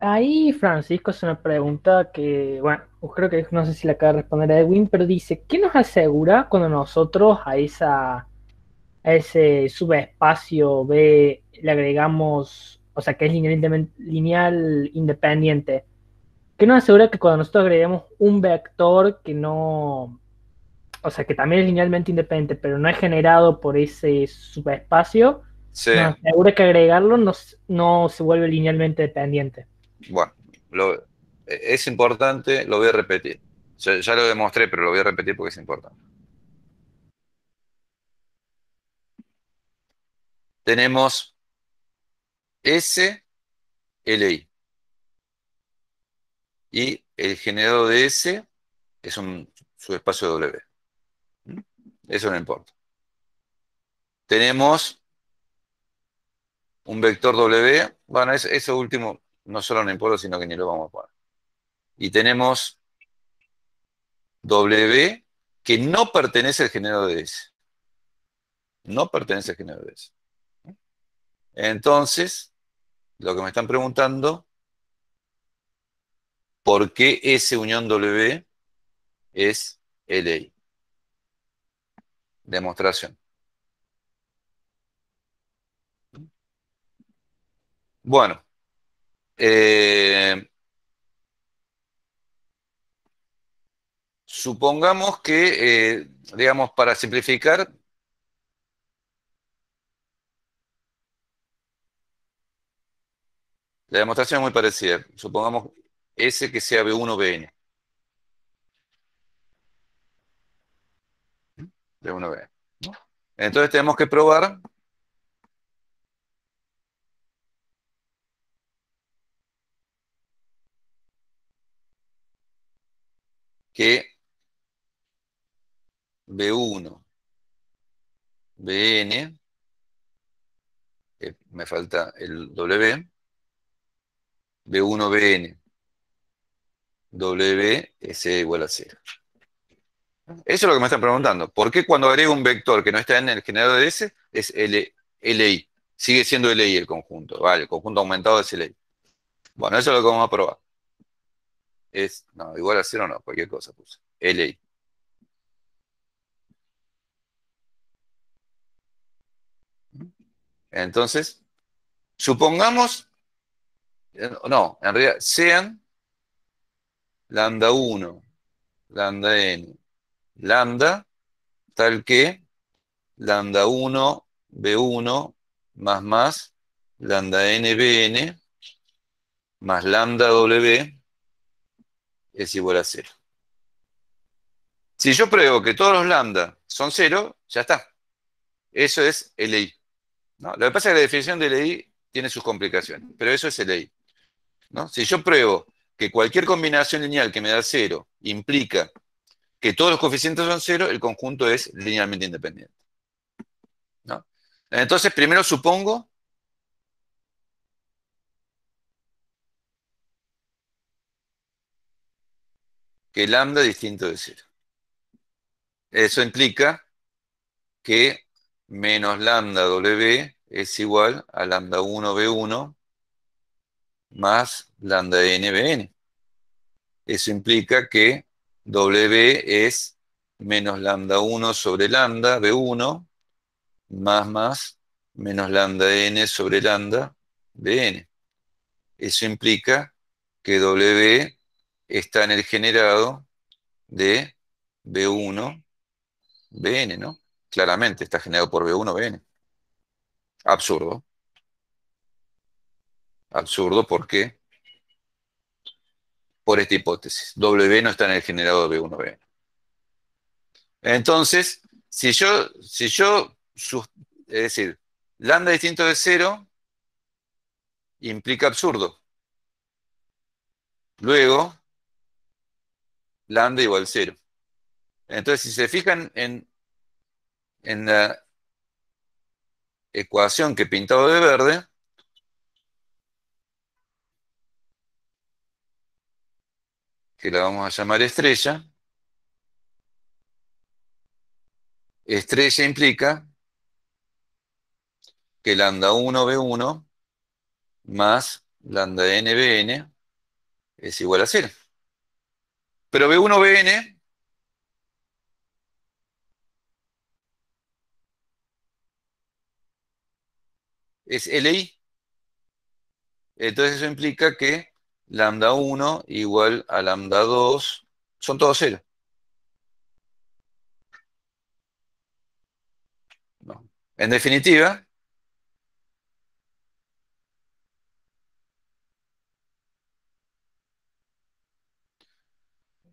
ahí Francisco hace una pregunta que, bueno, creo que no sé si la acaba de responder Edwin, pero dice, ¿qué nos asegura cuando nosotros a ese subespacio B le agregamos, o sea, que es lineal independiente? ¿Qué nos asegura que cuando nosotros agregamos un vector que no, o sea, que también es linealmente independiente, pero no es generado por ese subespacio, sí. nos asegura que agregarlo no se vuelve linealmente dependiente? Bueno, es importante, lo voy a repetir. Ya lo demostré, pero lo voy a repetir porque es importante. Tenemos S, LI, y el generado de S es un subespacio W. ¿Mm? Eso no importa. Tenemos un vector W, bueno, eso último no solo no importa, sino que ni lo vamos a poner. Y tenemos W que no pertenece al generado de S. No pertenece al generado de S. Entonces, lo que me están preguntando, ¿por qué S unión W es LI? Demostración. Bueno, eh, supongamos que, digamos, para simplificar, la demostración es muy parecida. Supongamos S que sea B1 BN. B1 BN. ¿No? Entonces tenemos que probar que B1 BN, me falta el W, B1 BN W es igual a cero. Eso es lo que me están preguntando. ¿Por qué cuando agrego un vector que no está en el generador de S es LI? Sigue siendo LI el conjunto. Vale, el conjunto aumentado es LI. Bueno, eso es lo que vamos a probar. No, igual a cero no, cualquier cosa puse. LI. Entonces, supongamos, no, en realidad, sean lambda 1, lambda n, lambda, tal que lambda 1, B1, más, lambda n, Bn, más lambda W es igual a cero. Si yo pruebo que todos los lambda son cero, ya está. Eso es LI. ¿No? Lo que pasa es que la definición de LI tiene sus complicaciones, pero eso es LI. ¿No? Si yo pruebo que cualquier combinación lineal que me da cero implica que todos los coeficientes son cero, el conjunto es linealmente independiente. ¿No? Entonces, primero supongo que lambda es distinto de cero. Eso implica que menos lambda W es igual a lambda 1 B1 más lambda n Bn. Eso implica que W es menos lambda 1 sobre lambda B1 más menos lambda n sobre lambda Bn. Eso implica que W está en el generado de B1 Bn, ¿no? Claramente está generado por B1 Bn. Absurdo. Absurdo, ¿por qué? Por esta hipótesis. W no está en el generado de B1 Bn. Entonces, es decir, lambda distinto de cero implica absurdo. Luego, lambda igual cero. Entonces, si se fijan en la ecuación que he pintado de verde, que la vamos a llamar estrella, estrella implica que lambda 1 B1 más lambda n Bn es igual a cero. Pero B1 Bn es LI. Entonces eso implica que lambda 1 igual a lambda 2 son todos cero. ¿No? En definitiva,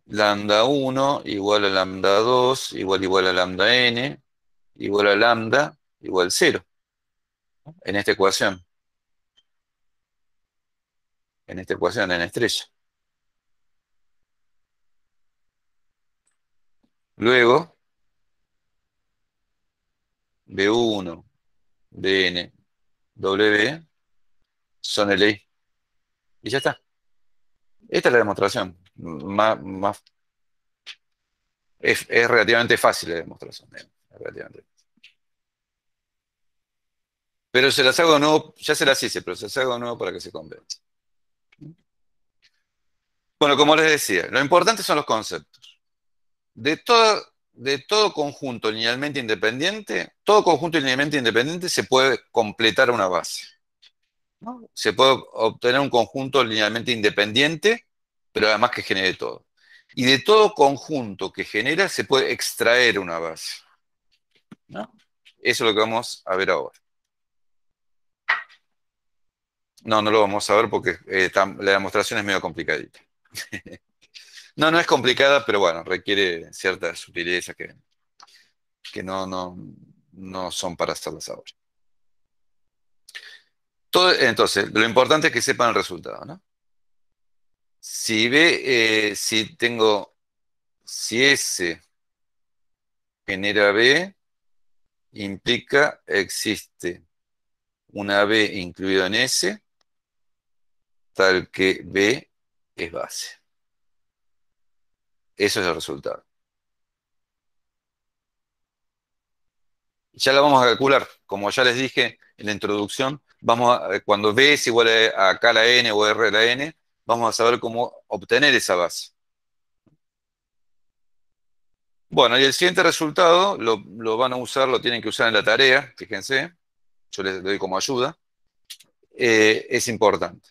lambda 1 igual a lambda 2 igual a lambda n igual a lambda igual cero. En esta ecuación. En esta ecuación, en estrella. Luego, B1, Bn, W son LI. Y ya está. Esta es la demostración. Es relativamente fácil la demostración. Relativamente. Pero se las hago de nuevo, ya se las hice, pero se las hago de nuevo para que se convenza. Bueno, como les decía, lo importante son los conceptos. De todo conjunto linealmente independiente, todo conjunto linealmente independiente se puede completar una base. ¿No? Se puede obtener un conjunto linealmente independiente, pero además que genere todo. Y de todo conjunto que genera se puede extraer una base, ¿no? Eso es lo que vamos a ver ahora. No, no lo vamos a ver porque la demostración es medio complicadita. No, no es complicada, pero bueno, requiere ciertas sutilezas que no son para hacerlas ahora. Entonces, lo importante es que sepan el resultado, ¿no? Si B, si S genera B, implica existe una B incluida en S, tal que B es base. Eso es el resultado. Ya la vamos a calcular. Como ya les dije en la introducción, cuando B es igual a K a la N o R a la N, vamos a saber cómo obtener esa base. Bueno, y el siguiente resultado lo van a usar, lo tienen que usar en la tarea, fíjense, yo les doy como ayuda. Es importante.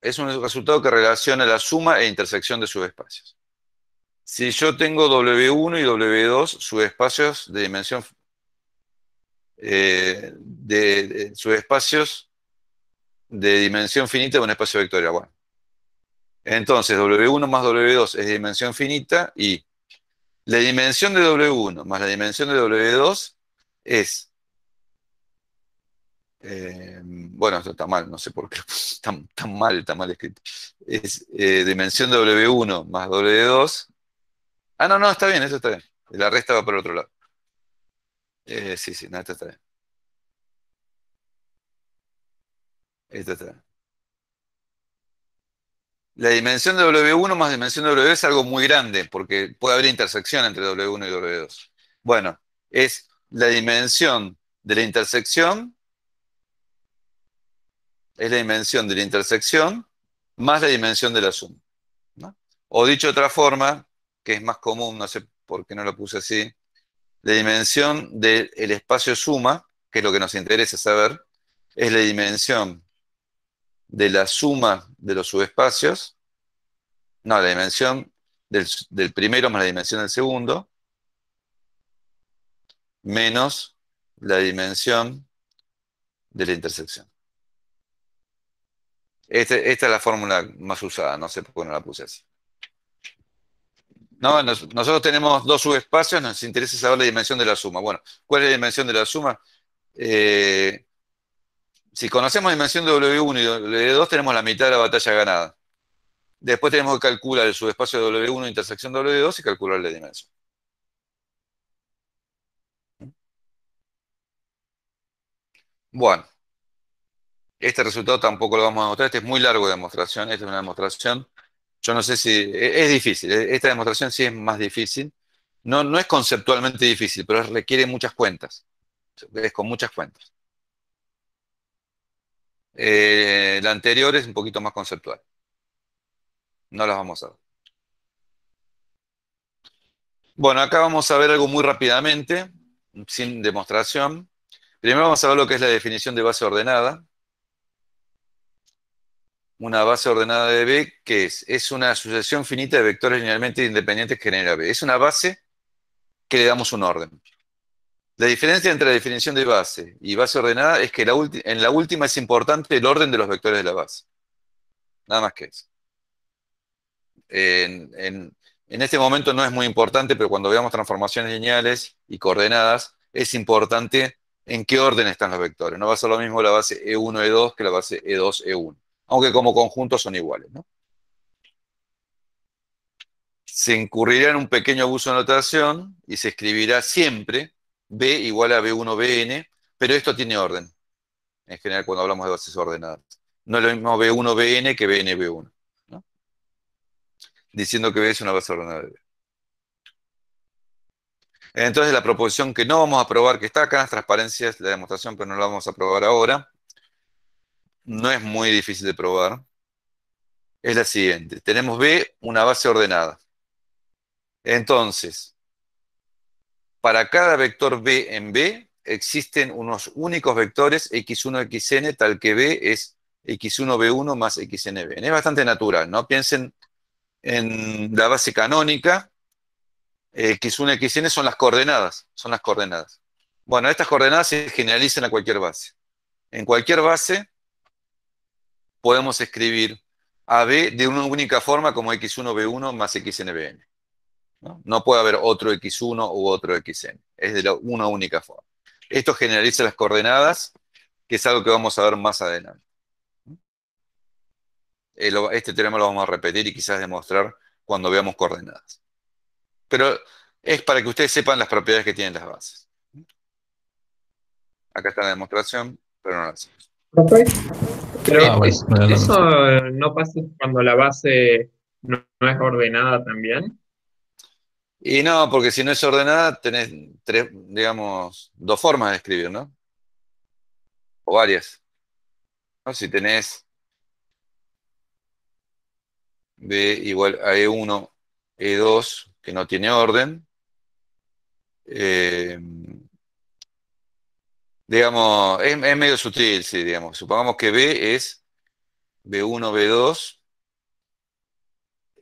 Es un resultado que relaciona la suma e intersección de subespacios. Si yo tengo W1 y W2 subespacios de dimensión, subespacios de dimensión finita de un espacio vectorial. Bueno, entonces W1 más W2 es de dimensión finita y la dimensión de W1 más la dimensión de W2 es, bueno, esto está mal, no sé por qué, está mal escrito. Es dimensión de W1 más W2. Ah, no, no, está bien, eso está bien. La resta va por el otro lado. Sí, sí, no, esto está bien. Esto está bien. La dimensión de W1 más dimensión de W2 es algo muy grande, porque puede haber intersección entre W1 y W2. Bueno, es la dimensión de la intersección, es la dimensión de la intersección más la dimensión de la suma, ¿no? O dicho de otra forma, que es más común, no sé por qué no lo puse así, la dimensión del espacio suma, que es lo que nos interesa saber, es la dimensión de la suma de los subespacios, no, la dimensión del primero más la dimensión del segundo, menos la dimensión de la intersección. Esta es la fórmula más usada, no sé por qué no la puse así. No, nosotros tenemos dos subespacios, nos interesa saber la dimensión de la suma. Bueno, ¿cuál es la dimensión de la suma? Eh, si conocemos la dimensión de W1 y W2, tenemos la mitad de la batalla ganada. Después tenemos que calcular el subespacio de W1 intersección de W2 y calcular la dimensión. Bueno, este resultado tampoco lo vamos a demostrar. Este es muy largo de demostración. Esta es una demostración. Yo no sé si es difícil. Esta demostración sí es más difícil. No, no es conceptualmente difícil, pero requiere muchas cuentas. Es con muchas cuentas. La anterior es un poquito más conceptual. No las vamos a ver. Bueno, acá vamos a ver algo muy rápidamente, sin demostración. Primero vamos a ver lo que es la definición de base ordenada. Una base ordenada de B, ¿qué es? Es una sucesión finita de vectores linealmente independientes que genera B. Es una base que le damos un orden. La diferencia entre la definición de base y base ordenada es que en la última es importante el orden de los vectores de la base. Nada más que eso. En este momento no es muy importante, pero cuando veamos transformaciones lineales y coordenadas, es importante en qué orden están los vectores. No va a ser lo mismo la base E1, E2 que la base E2, E1. Aunque como conjunto son iguales, ¿no? Se incurrirá en un pequeño abuso de notación y se escribirá siempre B igual a B1, Bn, pero esto tiene orden, en general cuando hablamos de bases ordenadas. No es lo mismo B1, Bn que Bn, B1, ¿no? Diciendo que B es una base ordenada de B. Entonces la proposición que no vamos a probar, que está acá en las transparencias, la demostración, pero no la vamos a probar ahora, no es muy difícil de probar, es la siguiente. Tenemos B, una base ordenada. Entonces, para cada vector B en B, existen unos únicos vectores x1, xn, tal que B es x1, b1 más xn, b. Es bastante natural, ¿no? Piensen En la base canónica, x1, xn son las coordenadas, son las coordenadas. Bueno, estas coordenadas se generalizan a cualquier base. En cualquier base podemos escribir a B de una única forma como x1b1 más xnbn. ¿No? No puede haber otro x1 u otro xn. Es de una única forma. Esto generaliza las coordenadas, que es algo que vamos a ver más adelante. Este teorema lo vamos a repetir y quizás demostrar cuando veamos coordenadas. Pero es para que ustedes sepan las propiedades que tienen las bases. Acá está la demostración, pero no la hacemos. Profe, pero Ah, bueno, bueno, no, eso no. no pasa cuando la base no es ordenada también. Y no, porque si no es ordenada, tenés tres, digamos, dos formas de escribir, ¿no? O varias, ¿no? Si tenés B igual a E1, E2, que no tiene orden, eh, digamos, es medio sutil, sí, digamos. Supongamos que B es B1, B2,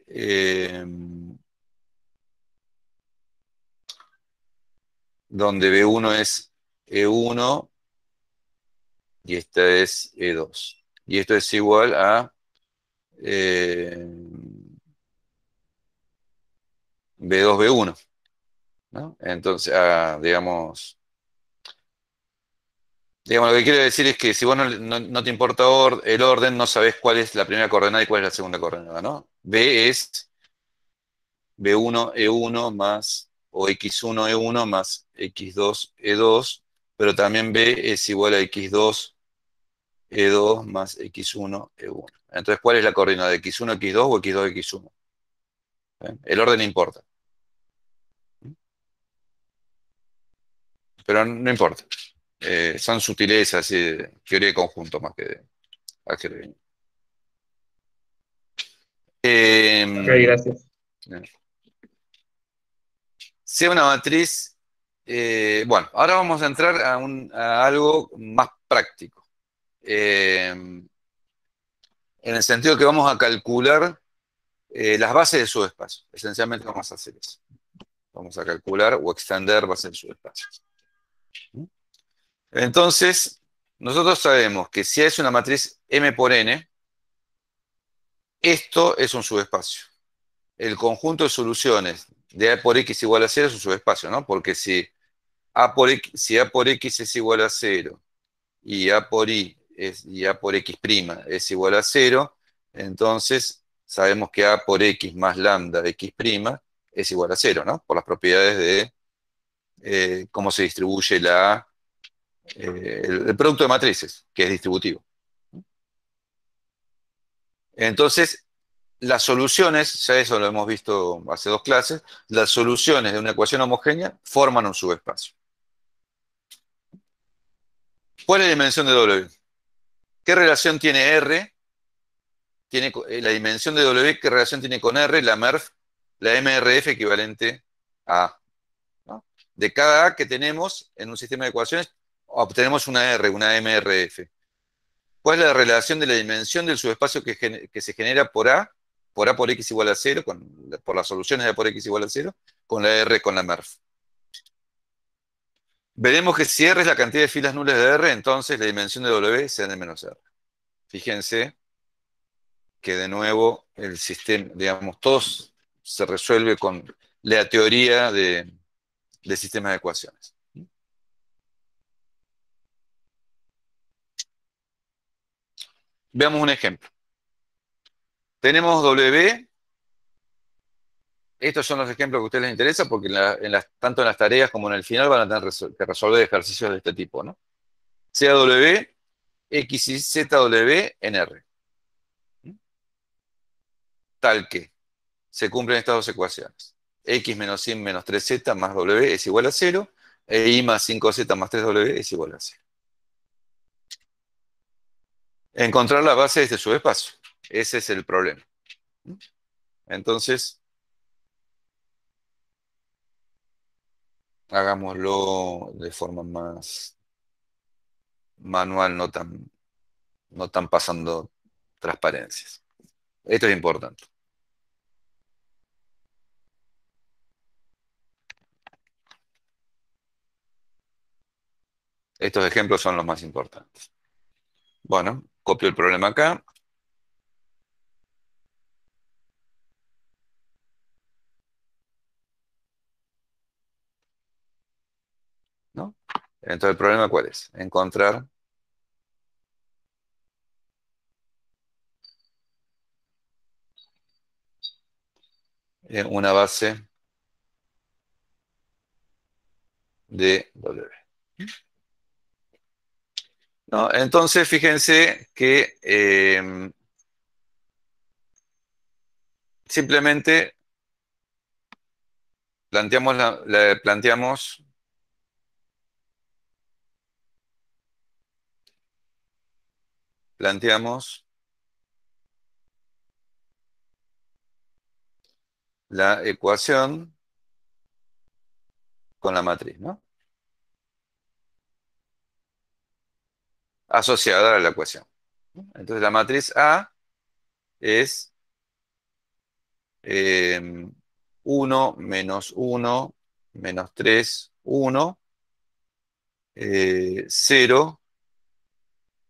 eh, donde B1 es E1 y esta es E2. Y esto es igual a B2, B1, ¿no? Entonces, digamos, lo que quiero decir es que si vos no te importa el orden, no sabés cuál es la primera coordenada y cuál es la segunda coordenada, ¿no? B es B1, E1 más, o X1, E1 más X2, E2, pero también B es igual a X2, E2 más X1, E1. Entonces, ¿cuál es la coordenada? ¿X1, X2 o X2, X1? ¿Eh? El orden importa, pero no importa. Son sutilezas, así, de teoría de conjunto más que de álgebra. Ok, Eh, gracias. sea una matriz, bueno, ahora vamos a entrar a algo más práctico, en el sentido que vamos a calcular las bases de subespacio. Esencialmente vamos a hacer eso. Vamos a calcular o extender bases de subespacio. Entonces, nosotros sabemos que si es una matriz M por N, esto es un subespacio. El conjunto de soluciones de A por X igual a cero es un subespacio, ¿no? Porque si A por X es igual a cero y A por X' es igual a cero, entonces sabemos que A por X más lambda de X' es igual a cero, ¿no? Por las propiedades de cómo se distribuye el producto de matrices, que es distributivo. Entonces, las soluciones, ya eso lo hemos visto hace dos clases, las soluciones de una ecuación homogénea forman un subespacio. ¿Cuál es la dimensión de W? ¿Qué relación tiene R? La dimensión de W, ¿qué relación tiene con R? La MRF equivalente a A, ¿no? De cada A que tenemos en un sistema de ecuaciones, obtenemos una R, una MRF. ¿Cuál es la relación de la dimensión del subespacio que se genera por A por X igual a cero, por las soluciones de A por X igual a cero, con la R con la MERF? Veremos que si R es la cantidad de filas nulas de R, entonces la dimensión de W será de menos R. Fíjense que de nuevo el sistema, digamos, todo se resuelve con la teoría de sistemas de ecuaciones. Veamos un ejemplo. Tenemos W. Estos son los ejemplos que a ustedes les interesan porque tanto en las tareas como en el final van a tener que resolver ejercicios de este tipo, ¿no? Sea W, X y Z W en R. Tal que se cumplen estas dos ecuaciones. X menos 100 menos 3Z más W es igual a cero, e Y más 5Z más 3W es igual a cero. Encontrar la base de este subespacio. Ese es el problema. Entonces, hagámoslo de forma más manual, no tan pasando transparencias. Esto es importante. Estos ejemplos son los más importantes. Bueno, copio el problema acá. ¿No? Entonces, ¿el problema cuál es? Encontrar una base de W. ¿No? Entonces, fíjense que simplemente planteamos, planteamos la ecuación con la matriz, ¿no? Asociada a la ecuación. Entonces, la matriz A es 1 menos 1 menos 3 1 0,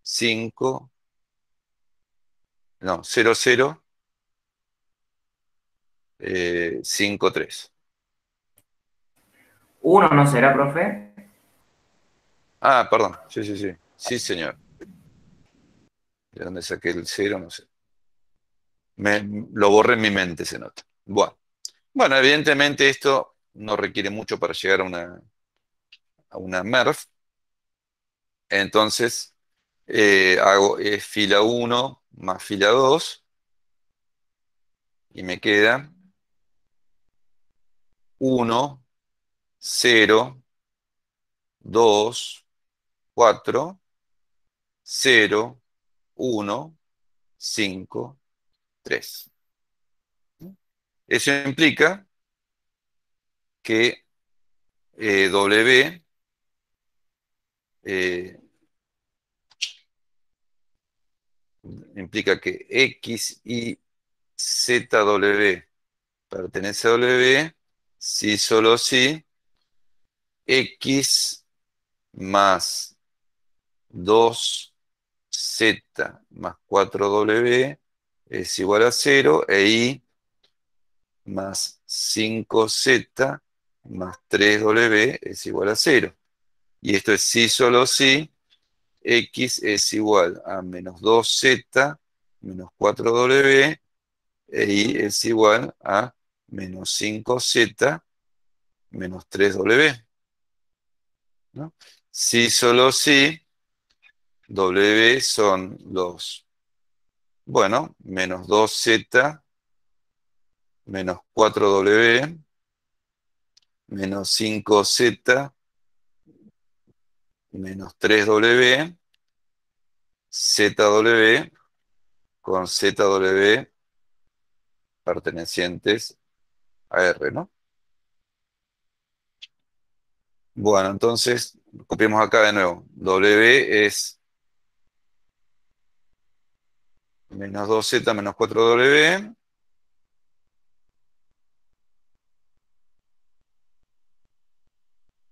5, no, 0 0, 5 3. Uno no será, profe. Ah, perdón, sí, sí, sí. Sí, señor. ¿De dónde saqué el 0? No sé. Lo borré en mi mente, se nota. Bueno, evidentemente esto no requiere mucho para llegar a una MERF. Entonces, hago fila 1 más fila 2 y me queda 1, 0, 2, 4, 0, 1, 5, 3. Eso implica que W eh, implica que X y ZW pertenece a W si solo si X más 2Z más 4W es igual a 0 e Y más 5Z más 3W es igual a 0. Y esto es si solo si X es igual a menos 2Z menos 4W e Y es igual a menos 5Z menos 3W. ¿No? Si solo si W son bueno, menos 2Z menos 4W menos 5Z menos 3W, ZW con ZW pertenecientes a R, ¿no? Bueno, entonces, copiemos acá de nuevo. W es menos 2Z menos 4W,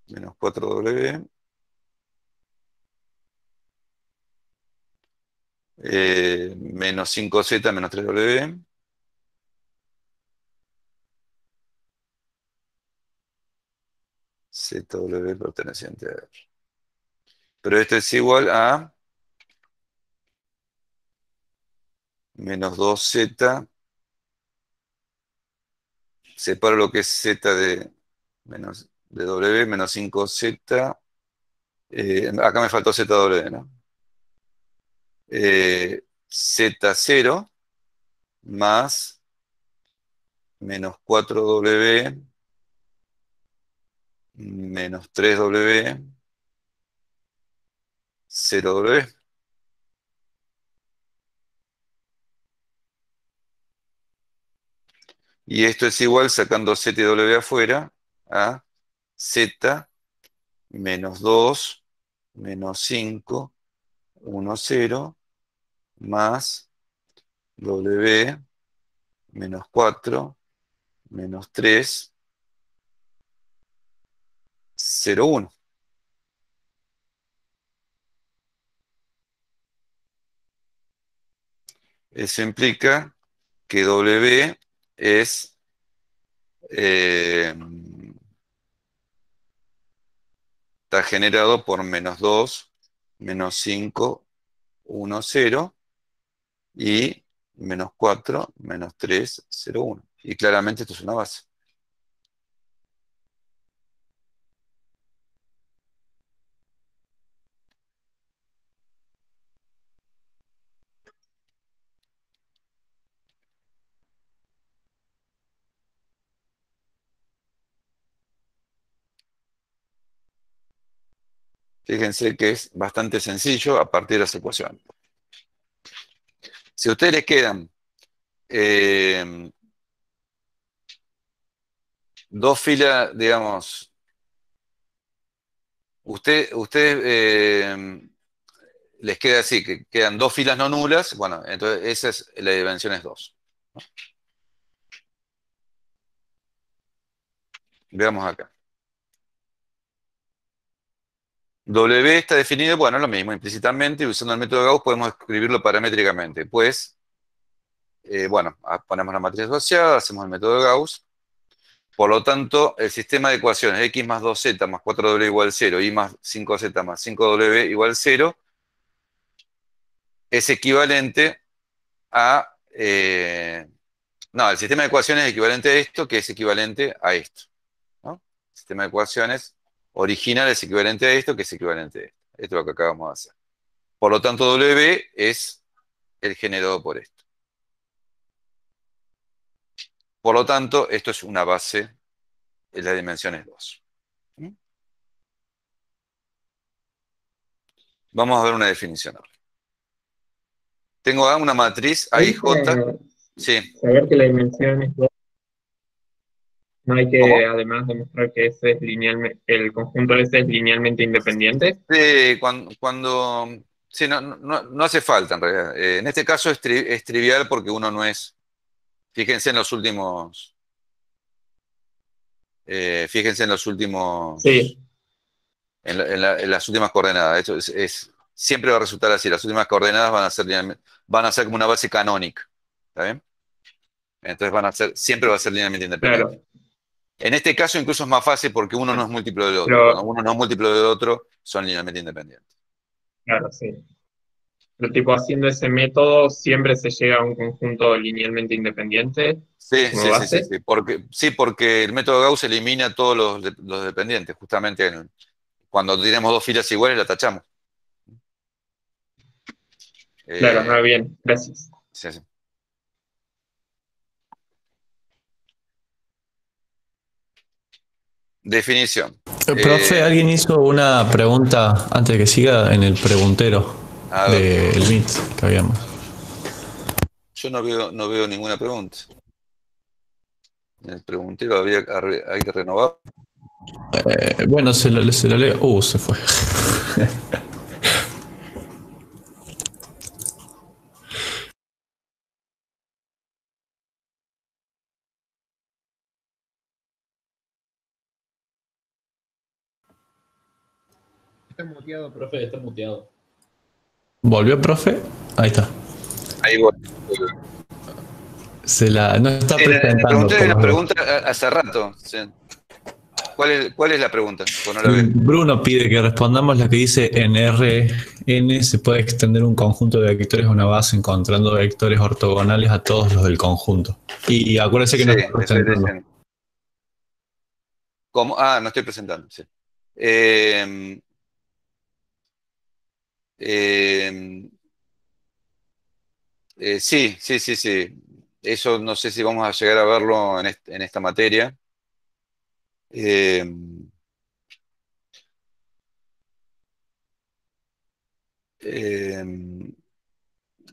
menos 4W, menos 5Z menos 3W, ZW perteneciente a R. Pero esto es igual a menos 2Z, separo lo que es Z de W, menos 5Z, acá me faltó ZW, ¿no? Z0 más menos 4W menos 3W 0W. Y esto es igual, sacando Z y W afuera, a Z menos 2 menos 5 1 0 más W menos 4 menos 3 0 1. Eso implica que W es eh, está generado por -2, -5, 1, 0 y -4, -3, 0, 1. Y claramente esto es una base. Fíjense que es bastante sencillo a partir de las ecuaciones. Si a ustedes les quedan eh, dos filas, digamos, ustedes les queda así, que quedan dos filas no nulas, bueno, entonces esa es la dimensión es 2. Veamos acá. W está definido, bueno, lo mismo, implícitamente, y usando el método Gauss podemos escribirlo paramétricamente. Pues, bueno, ponemos la matriz asociada, hacemos el método Gauss. Por lo tanto, el sistema de ecuaciones x más 2z más 4w igual 0, y más 5z más 5w igual 0, es equivalente a... no, el sistema de ecuaciones es equivalente a esto, que es equivalente a esto, ¿no? El sistema de ecuaciones original es equivalente a esto, que es equivalente a esto. Esto es lo que acabamos de hacer. Por lo tanto, W es el generado por esto. Por lo tanto, esto es una base, la dimensión es 2. ¿Mm? Vamos a ver una definición ahora. Tengo una matriz Ahí AIJ. para Sí. saber que la dimensión es 2, no hay que ¿Cómo? además demostrar que ese es el conjunto ese es linealmente independiente. Sí, sí, no hace falta en realidad. En este caso es trivial porque uno no es. Fíjense en los últimos. Fíjense en los últimos. Sí, En las últimas coordenadas. Esto siempre va a resultar así. Las últimas coordenadas van a ser como una base canónica. ¿Está bien? Entonces siempre va a ser linealmente independiente. claro, En este caso incluso es más fácil porque uno no es múltiplo del otro. Cuando pero uno no es múltiplo del otro, son linealmente independientes. claro, sí. Pero tipo haciendo ese método siempre se llega a un conjunto linealmente independiente Sí, como sí, sí, sí, base. sí. Porque el método Gauss elimina todos los dependientes. Justamente cuando tenemos dos filas iguales, la tachamos. Claro, ah, Eh, bien, gracias. sí, sí. Definición. Profe, Eh, alguien hizo una pregunta antes de que siga en el preguntero a ver, del Meet que habíamos. yo no veo ninguna pregunta. En el preguntero hay que renovar. Bueno, se lo leo. Se fue. Está muteado, profe, está muteado. ¿Volvió, profe? Ahí está. Ahí voy. No está Sí, la presentando pregunta por es una las dudas. pregunta hace rato. Sí. ¿Cuál es la pregunta? Pues no la veo. Bruno pide que respondamos la que dice en Rn se puede extender un conjunto de vectores a una base encontrando vectores ortogonales a todos los del conjunto. Y acuérdese que Sí, no está le estoy presentando. diciendo. ¿Cómo? Ah, no estoy presentando. Sí. Eh, eh, sí, sí, sí, sí. Eso no sé si vamos a llegar a verlo en esta materia. Eh, eh,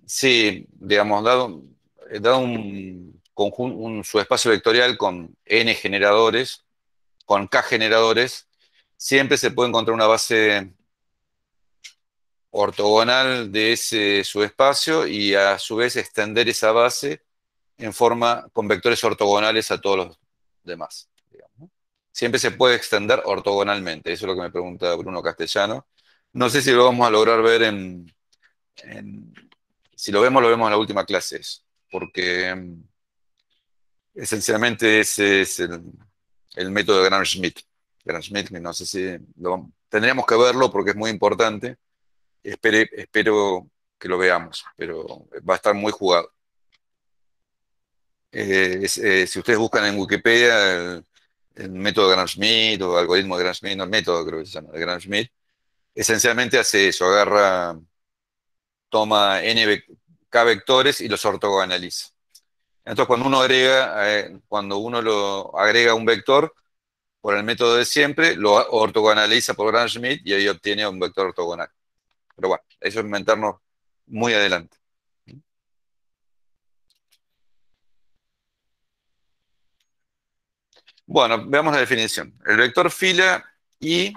sí, digamos, dado un conjunto, un subespacio vectorial con n generadores, con k generadores, siempre se puede encontrar una base ortogonal de ese subespacio y a su vez extender esa base con vectores ortogonales a todos los demás, digamos, ¿no? Siempre se puede extender ortogonalmente, eso es lo que me pregunta Bruno Castellano. No sé si lo vamos a lograr ver en si lo vemos en la última clase, eso, porque esencialmente ese es el método de Gram-Schmidt. Gram-Schmidt, no sé si tendríamos que verlo porque es muy importante. Espero que lo veamos, pero va a estar muy jugado. Si ustedes buscan en Wikipedia el método de Gram-Schmidt o algoritmo de Gram-Schmidt, no, el método creo que se llama de Gram-Schmidt, esencialmente hace eso, toma k vectores y los ortogonaliza. Entonces, cuando uno lo agrega un vector por el método de siempre, lo ortogonaliza por Gram-Schmidt y ahí obtiene un vector ortogonal. Pero bueno, eso es inventarnos muy adelante. Bueno, veamos la definición. El vector fila I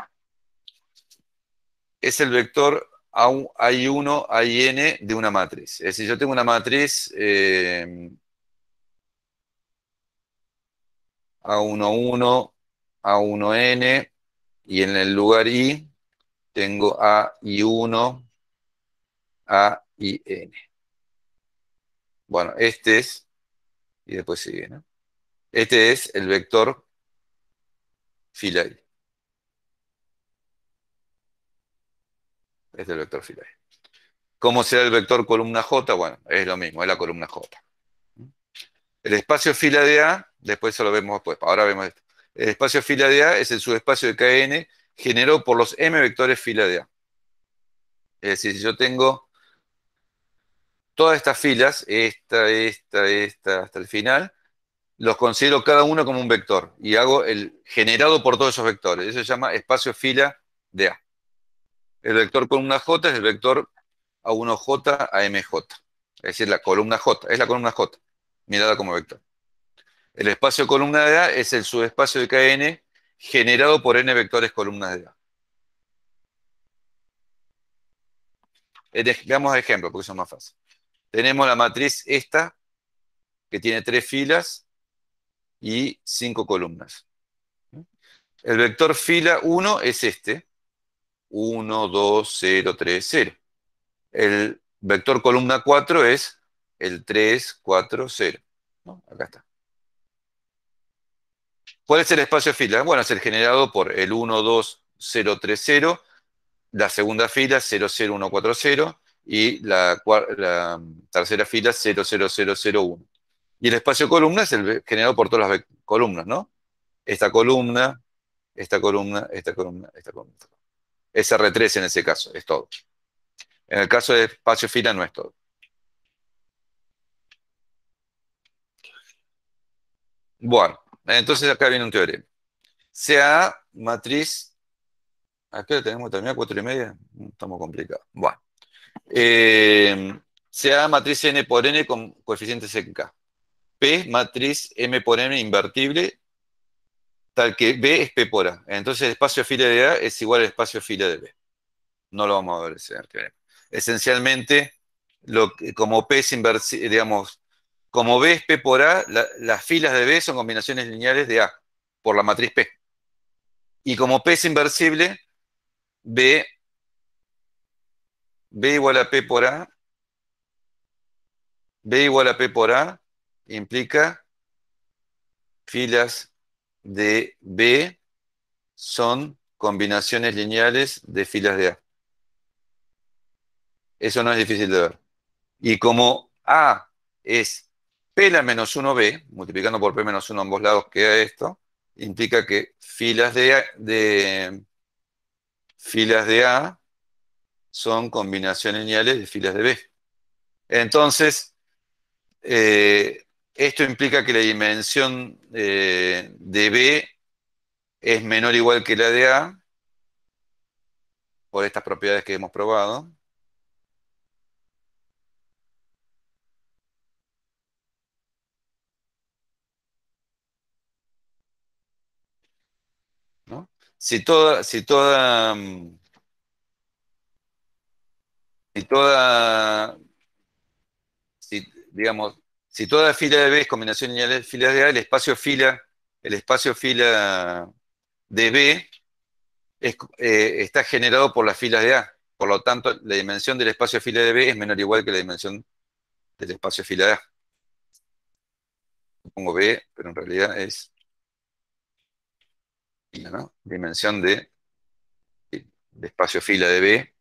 es el vector I1, IN de una matriz. Es decir, yo tengo una matriz A11, A1N, y en el lugar I tengo AI1, AIN. Bueno, este es, y después sigue, ¿no? Este es el vector fila I. Este es el vector fila I. ¿Cómo será el vector columna J? Bueno, es lo mismo, es la columna J. El espacio fila de A, después eso lo vemos después, ahora vemos esto. El espacio fila de A es el subespacio de Kn generado por los m vectores fila de A. Es decir, si yo tengo todas estas filas, esta, hasta el final, los considero cada uno como un vector y hago el generado por todos esos vectores. Eso se llama espacio fila de A. El vector columna J es el vector A1J a MJ. Es decir, la columna J, es la columna J, mirada como vector. El espacio columna de A es el subespacio de Kn generado por n vectores columnas de A. Veamos ejemplos, porque son más fáciles. Tenemos la matriz esta, que tiene 3 filas y 5 columnas. El vector fila 1 es este. 1, 2, 0, 3, 0. El vector columna 4 es el 3, 4, 0. ¿No? Acá está. ¿Cuál es el espacio fila? Bueno, es el generado por el 1, 2, 0, 3, 0, la segunda fila 0, 0, 1, 4, 0 y la tercera fila 0, 0, 0, 0, 1. Y el espacio columna es el generado por todas las columnas, ¿no? Esta columna, esta columna, esta columna, esta columna. Es R3 en ese caso, es todo. En el caso de espacio fila no es todo. Bueno, entonces acá viene un teorema. Sea matriz, acá lo tenemos terminado 4:30, estamos complicados. Bueno, sea matriz n por n con coeficientes en K. P, matriz m por n invertible, tal que B es P por A. Entonces el espacio fila de A es igual al espacio fila de B. No lo vamos a ver ese teorema. Esencialmente, como P es inversible, digamos, como B es P por A, las filas de B son combinaciones lineales de A por la matriz P. Y como P es inversible, B igual a P por A, B igual a P por A implica filas de B son combinaciones lineales de filas de A. Eso no es difícil de ver. Y como A es P la menos 1B, multiplicando por P menos 1 a ambos lados queda esto, implica que filas de A son combinaciones lineales de filas de B. Entonces, esto implica que la dimensión de B es menor o igual que la de A, por estas propiedades que hemos probado. ¿No? Si toda, si toda, si toda, si, digamos, si toda fila de B es combinación lineal de filas de A, el espacio fila de B está generado por las filas de A. Por lo tanto, la dimensión del espacio fila de B es menor o igual que la dimensión del espacio fila de A. Pongo B, pero en realidad es fila, ¿no? Dimensión de espacio fila de B,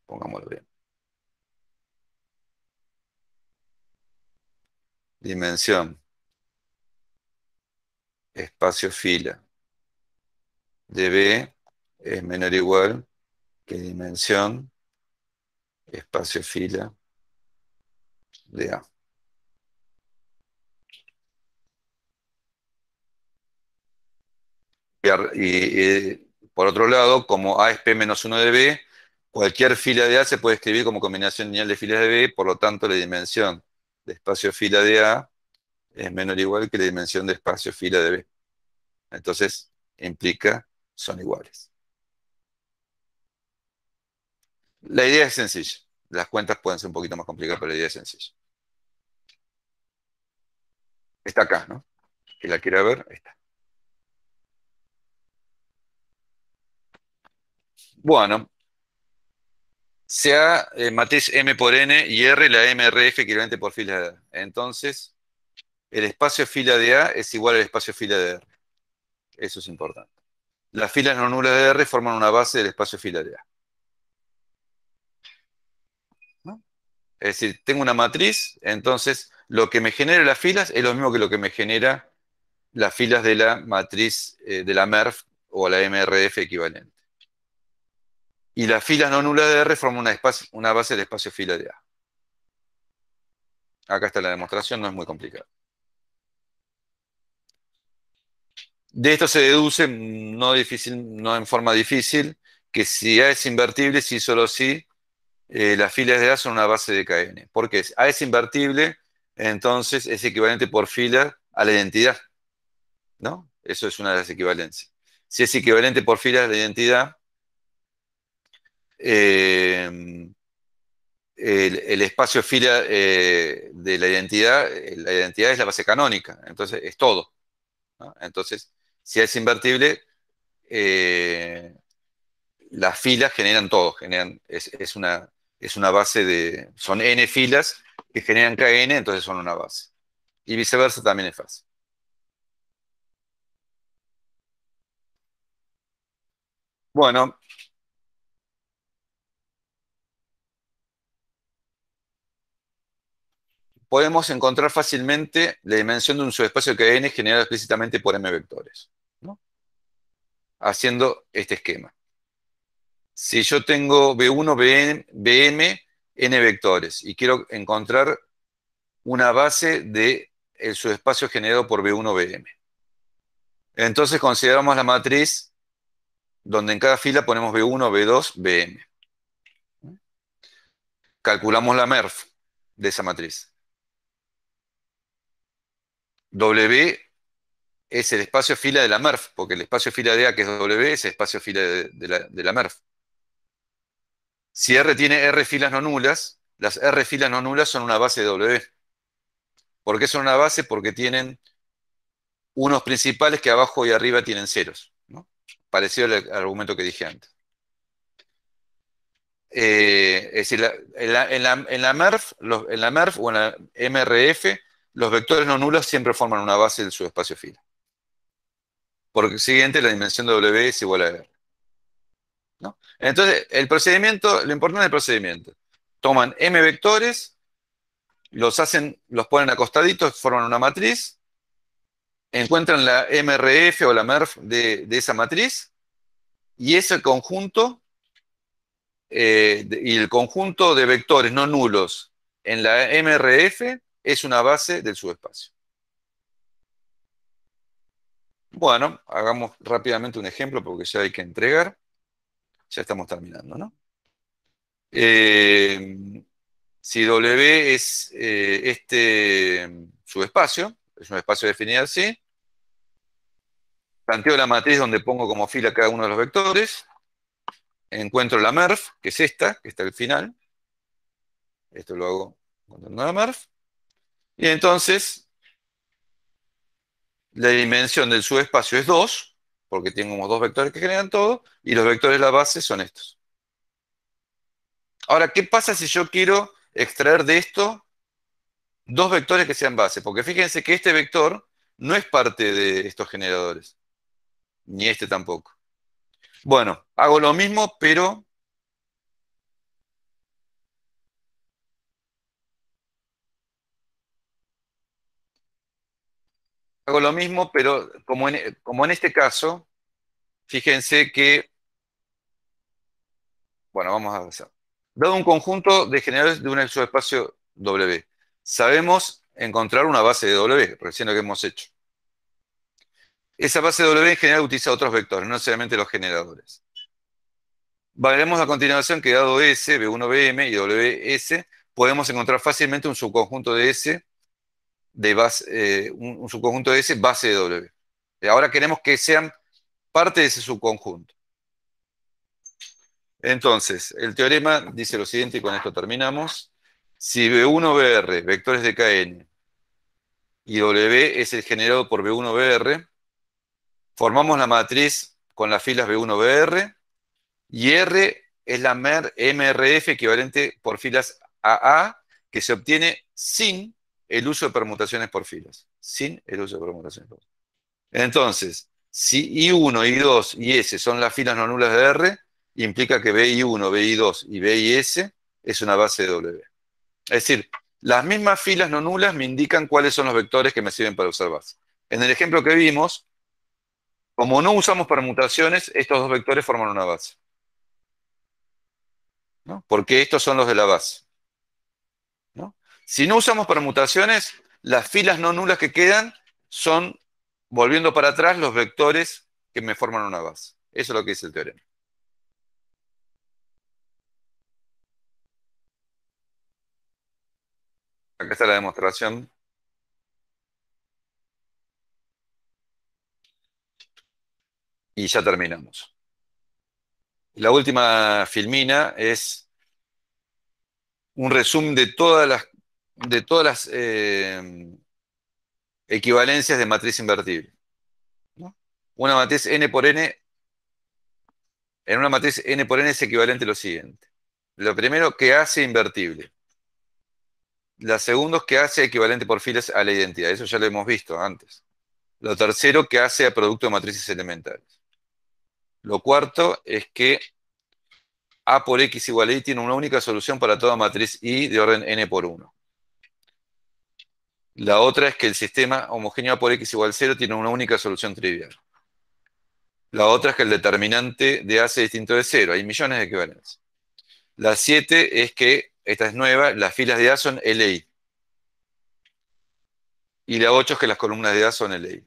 pongámoslo bien. Dimensión espacio fila de B es menor o igual que dimensión espacio fila de A. Por otro lado, como A es P-1 de B, cualquier fila de A se puede escribir como combinación lineal de filas de B, por lo tanto la dimensión de espacio fila de A es menor o igual que la dimensión de espacio fila de B. Entonces, implica son iguales. La idea es sencilla. Las cuentas pueden ser un poquito más complicadas, pero la idea es sencilla. Está acá, ¿no? Que la quiera ver, está. Bueno, sea matriz M por N y R la MRF equivalente por fila de A. Entonces, el espacio fila de A es igual al espacio fila de R. Eso es importante. Las filas no nulas de R forman una base del espacio fila de A. ¿No? Es decir, tengo una matriz, entonces lo que me genera las filas es lo mismo que lo que me genera las filas de la matriz de la MERF o la MRF equivalente. Y las filas no nulas de R forman una base del espacio fila de A. Acá está la demostración, no es muy complicado. De esto se deduce, no en forma difícil, que si A es invertible, si solo si, las filas de A son una base de Kn. Porque A es invertible, entonces es equivalente por fila a la identidad, ¿no? Eso es una de las equivalencias. Si es equivalente por fila a la identidad, el espacio fila de la identidad es la base canónica, entonces es todo, ¿no? Entonces, si es invertible, las filas generan todo, es una base son n filas que generan Kn, entonces son una base. Y viceversa también es fácil. Bueno, podemos encontrar fácilmente la dimensión de un subespacio Kn generado explícitamente por m vectores, ¿no? Haciendo este esquema. Si yo tengo B1, Bm, n vectores, y quiero encontrar una base del subespacio generado por B1, Bm. Entonces consideramos la matriz donde en cada fila ponemos B1, B2, Bm. Calculamos la MERF de esa matriz. W es el espacio fila de la MERF, porque el espacio fila de A, que es W, es el espacio fila de la MERF. Si R tiene R filas no nulas, las R filas no nulas son una base de W. ¿Por qué son una base? Porque tienen unos principales que abajo y arriba tienen ceros, ¿no? Parecido al argumento que dije antes. Es decir, en la MERF o en la MRF, los vectores no nulos siempre forman una base del subespacio fila. Por consiguiente, la dimensión de W es igual a R, ¿no? Entonces, lo importante del procedimiento, toman M vectores, los ponen acostaditos, forman una matriz, encuentran la MRF o la MERF de esa matriz, y ese conjunto, y el conjunto de vectores no nulos en la MRF es una base del subespacio. Bueno, hagamos rápidamente un ejemplo porque ya hay que entregar. Ya estamos terminando, ¿no? Si W es este subespacio, es un espacio definido así, planteo la matriz donde pongo como fila cada uno de los vectores, encuentro la MERF, que es esta, que está al final. Esto lo hago encontrando la MERF. Y entonces, la dimensión del subespacio es 2, porque tengo dos vectores que generan todo, y los vectores de la base son estos. Ahora, ¿qué pasa si yo quiero extraer de esto dos vectores que sean base? Porque fíjense que este vector no es parte de estos generadores, ni este tampoco. Bueno, hago lo mismo, pero como en este caso, fíjense que, bueno, vamos a hacer. Dado un conjunto de generadores de un subespacio W, sabemos encontrar una base de W, recién lo que hemos hecho. Esa base de W en general utiliza otros vectores, no necesariamente los generadores. Veremos a continuación que dado S, B1, Bm y Ws, podemos encontrar fácilmente un subconjunto de S de base, un subconjunto de S base de W. Y ahora queremos que sean parte de ese subconjunto. Entonces, el teorema dice lo siguiente, y con esto terminamos. Si B1, Br, vectores de Kn, y W es el generado por B1, Br, formamos la matriz con las filas B1, Br, y R es la MRF equivalente por filas AA, que se obtiene sin el uso de permutaciones por filas. Sin el uso de permutaciones por filas. Entonces, si I1, I2 y S son las filas no nulas de R, implica que BI1, BI2 y BIS es una base de W. Es decir, las mismas filas no nulas me indican cuáles son los vectores que me sirven para usar base. En el ejemplo que vimos, como no usamos permutaciones, estos dos vectores forman una base, ¿no? Porque estos son los de la base, ¿no? Si no usamos permutaciones, las filas no nulas que quedan son, volviendo para atrás, los vectores que me forman una base. Eso es lo que dice el teorema. Acá está la demostración. Y ya terminamos. La última filmina es un resumen de todas las equivalencias de matriz invertible, ¿no? Una matriz n por n, en una matriz n por n es equivalente a lo siguiente. Lo primero, que hace invertible. Lo segundo es que hace equivalente por filas a la identidad. Eso ya lo hemos visto antes. Lo tercero, que hace a producto de matrices elementales. Lo cuarto es que A por X igual a Y tiene una única solución para toda matriz Y de orden n por 1. La otra es que el sistema homogéneo A por X igual 0 tiene una única solución trivial. La otra es que el determinante de A es distinto de 0. Hay millones de equivalencias. La 7 es que, esta es nueva, las filas de A son LI. Y la 8 es que las columnas de A son LI.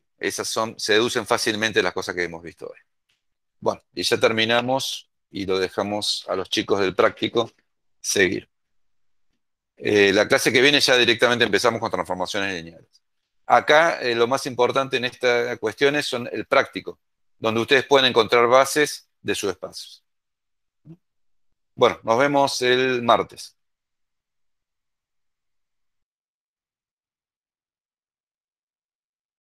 Se deducen fácilmente las cosas que hemos visto hoy. Bueno, y ya terminamos y lo dejamos a los chicos del práctico seguir. La clase que viene ya directamente empezamos con transformaciones lineales. Acá lo más importante en esta cuestión son el práctico, donde ustedes pueden encontrar bases de subespacios. Bueno, nos vemos el martes.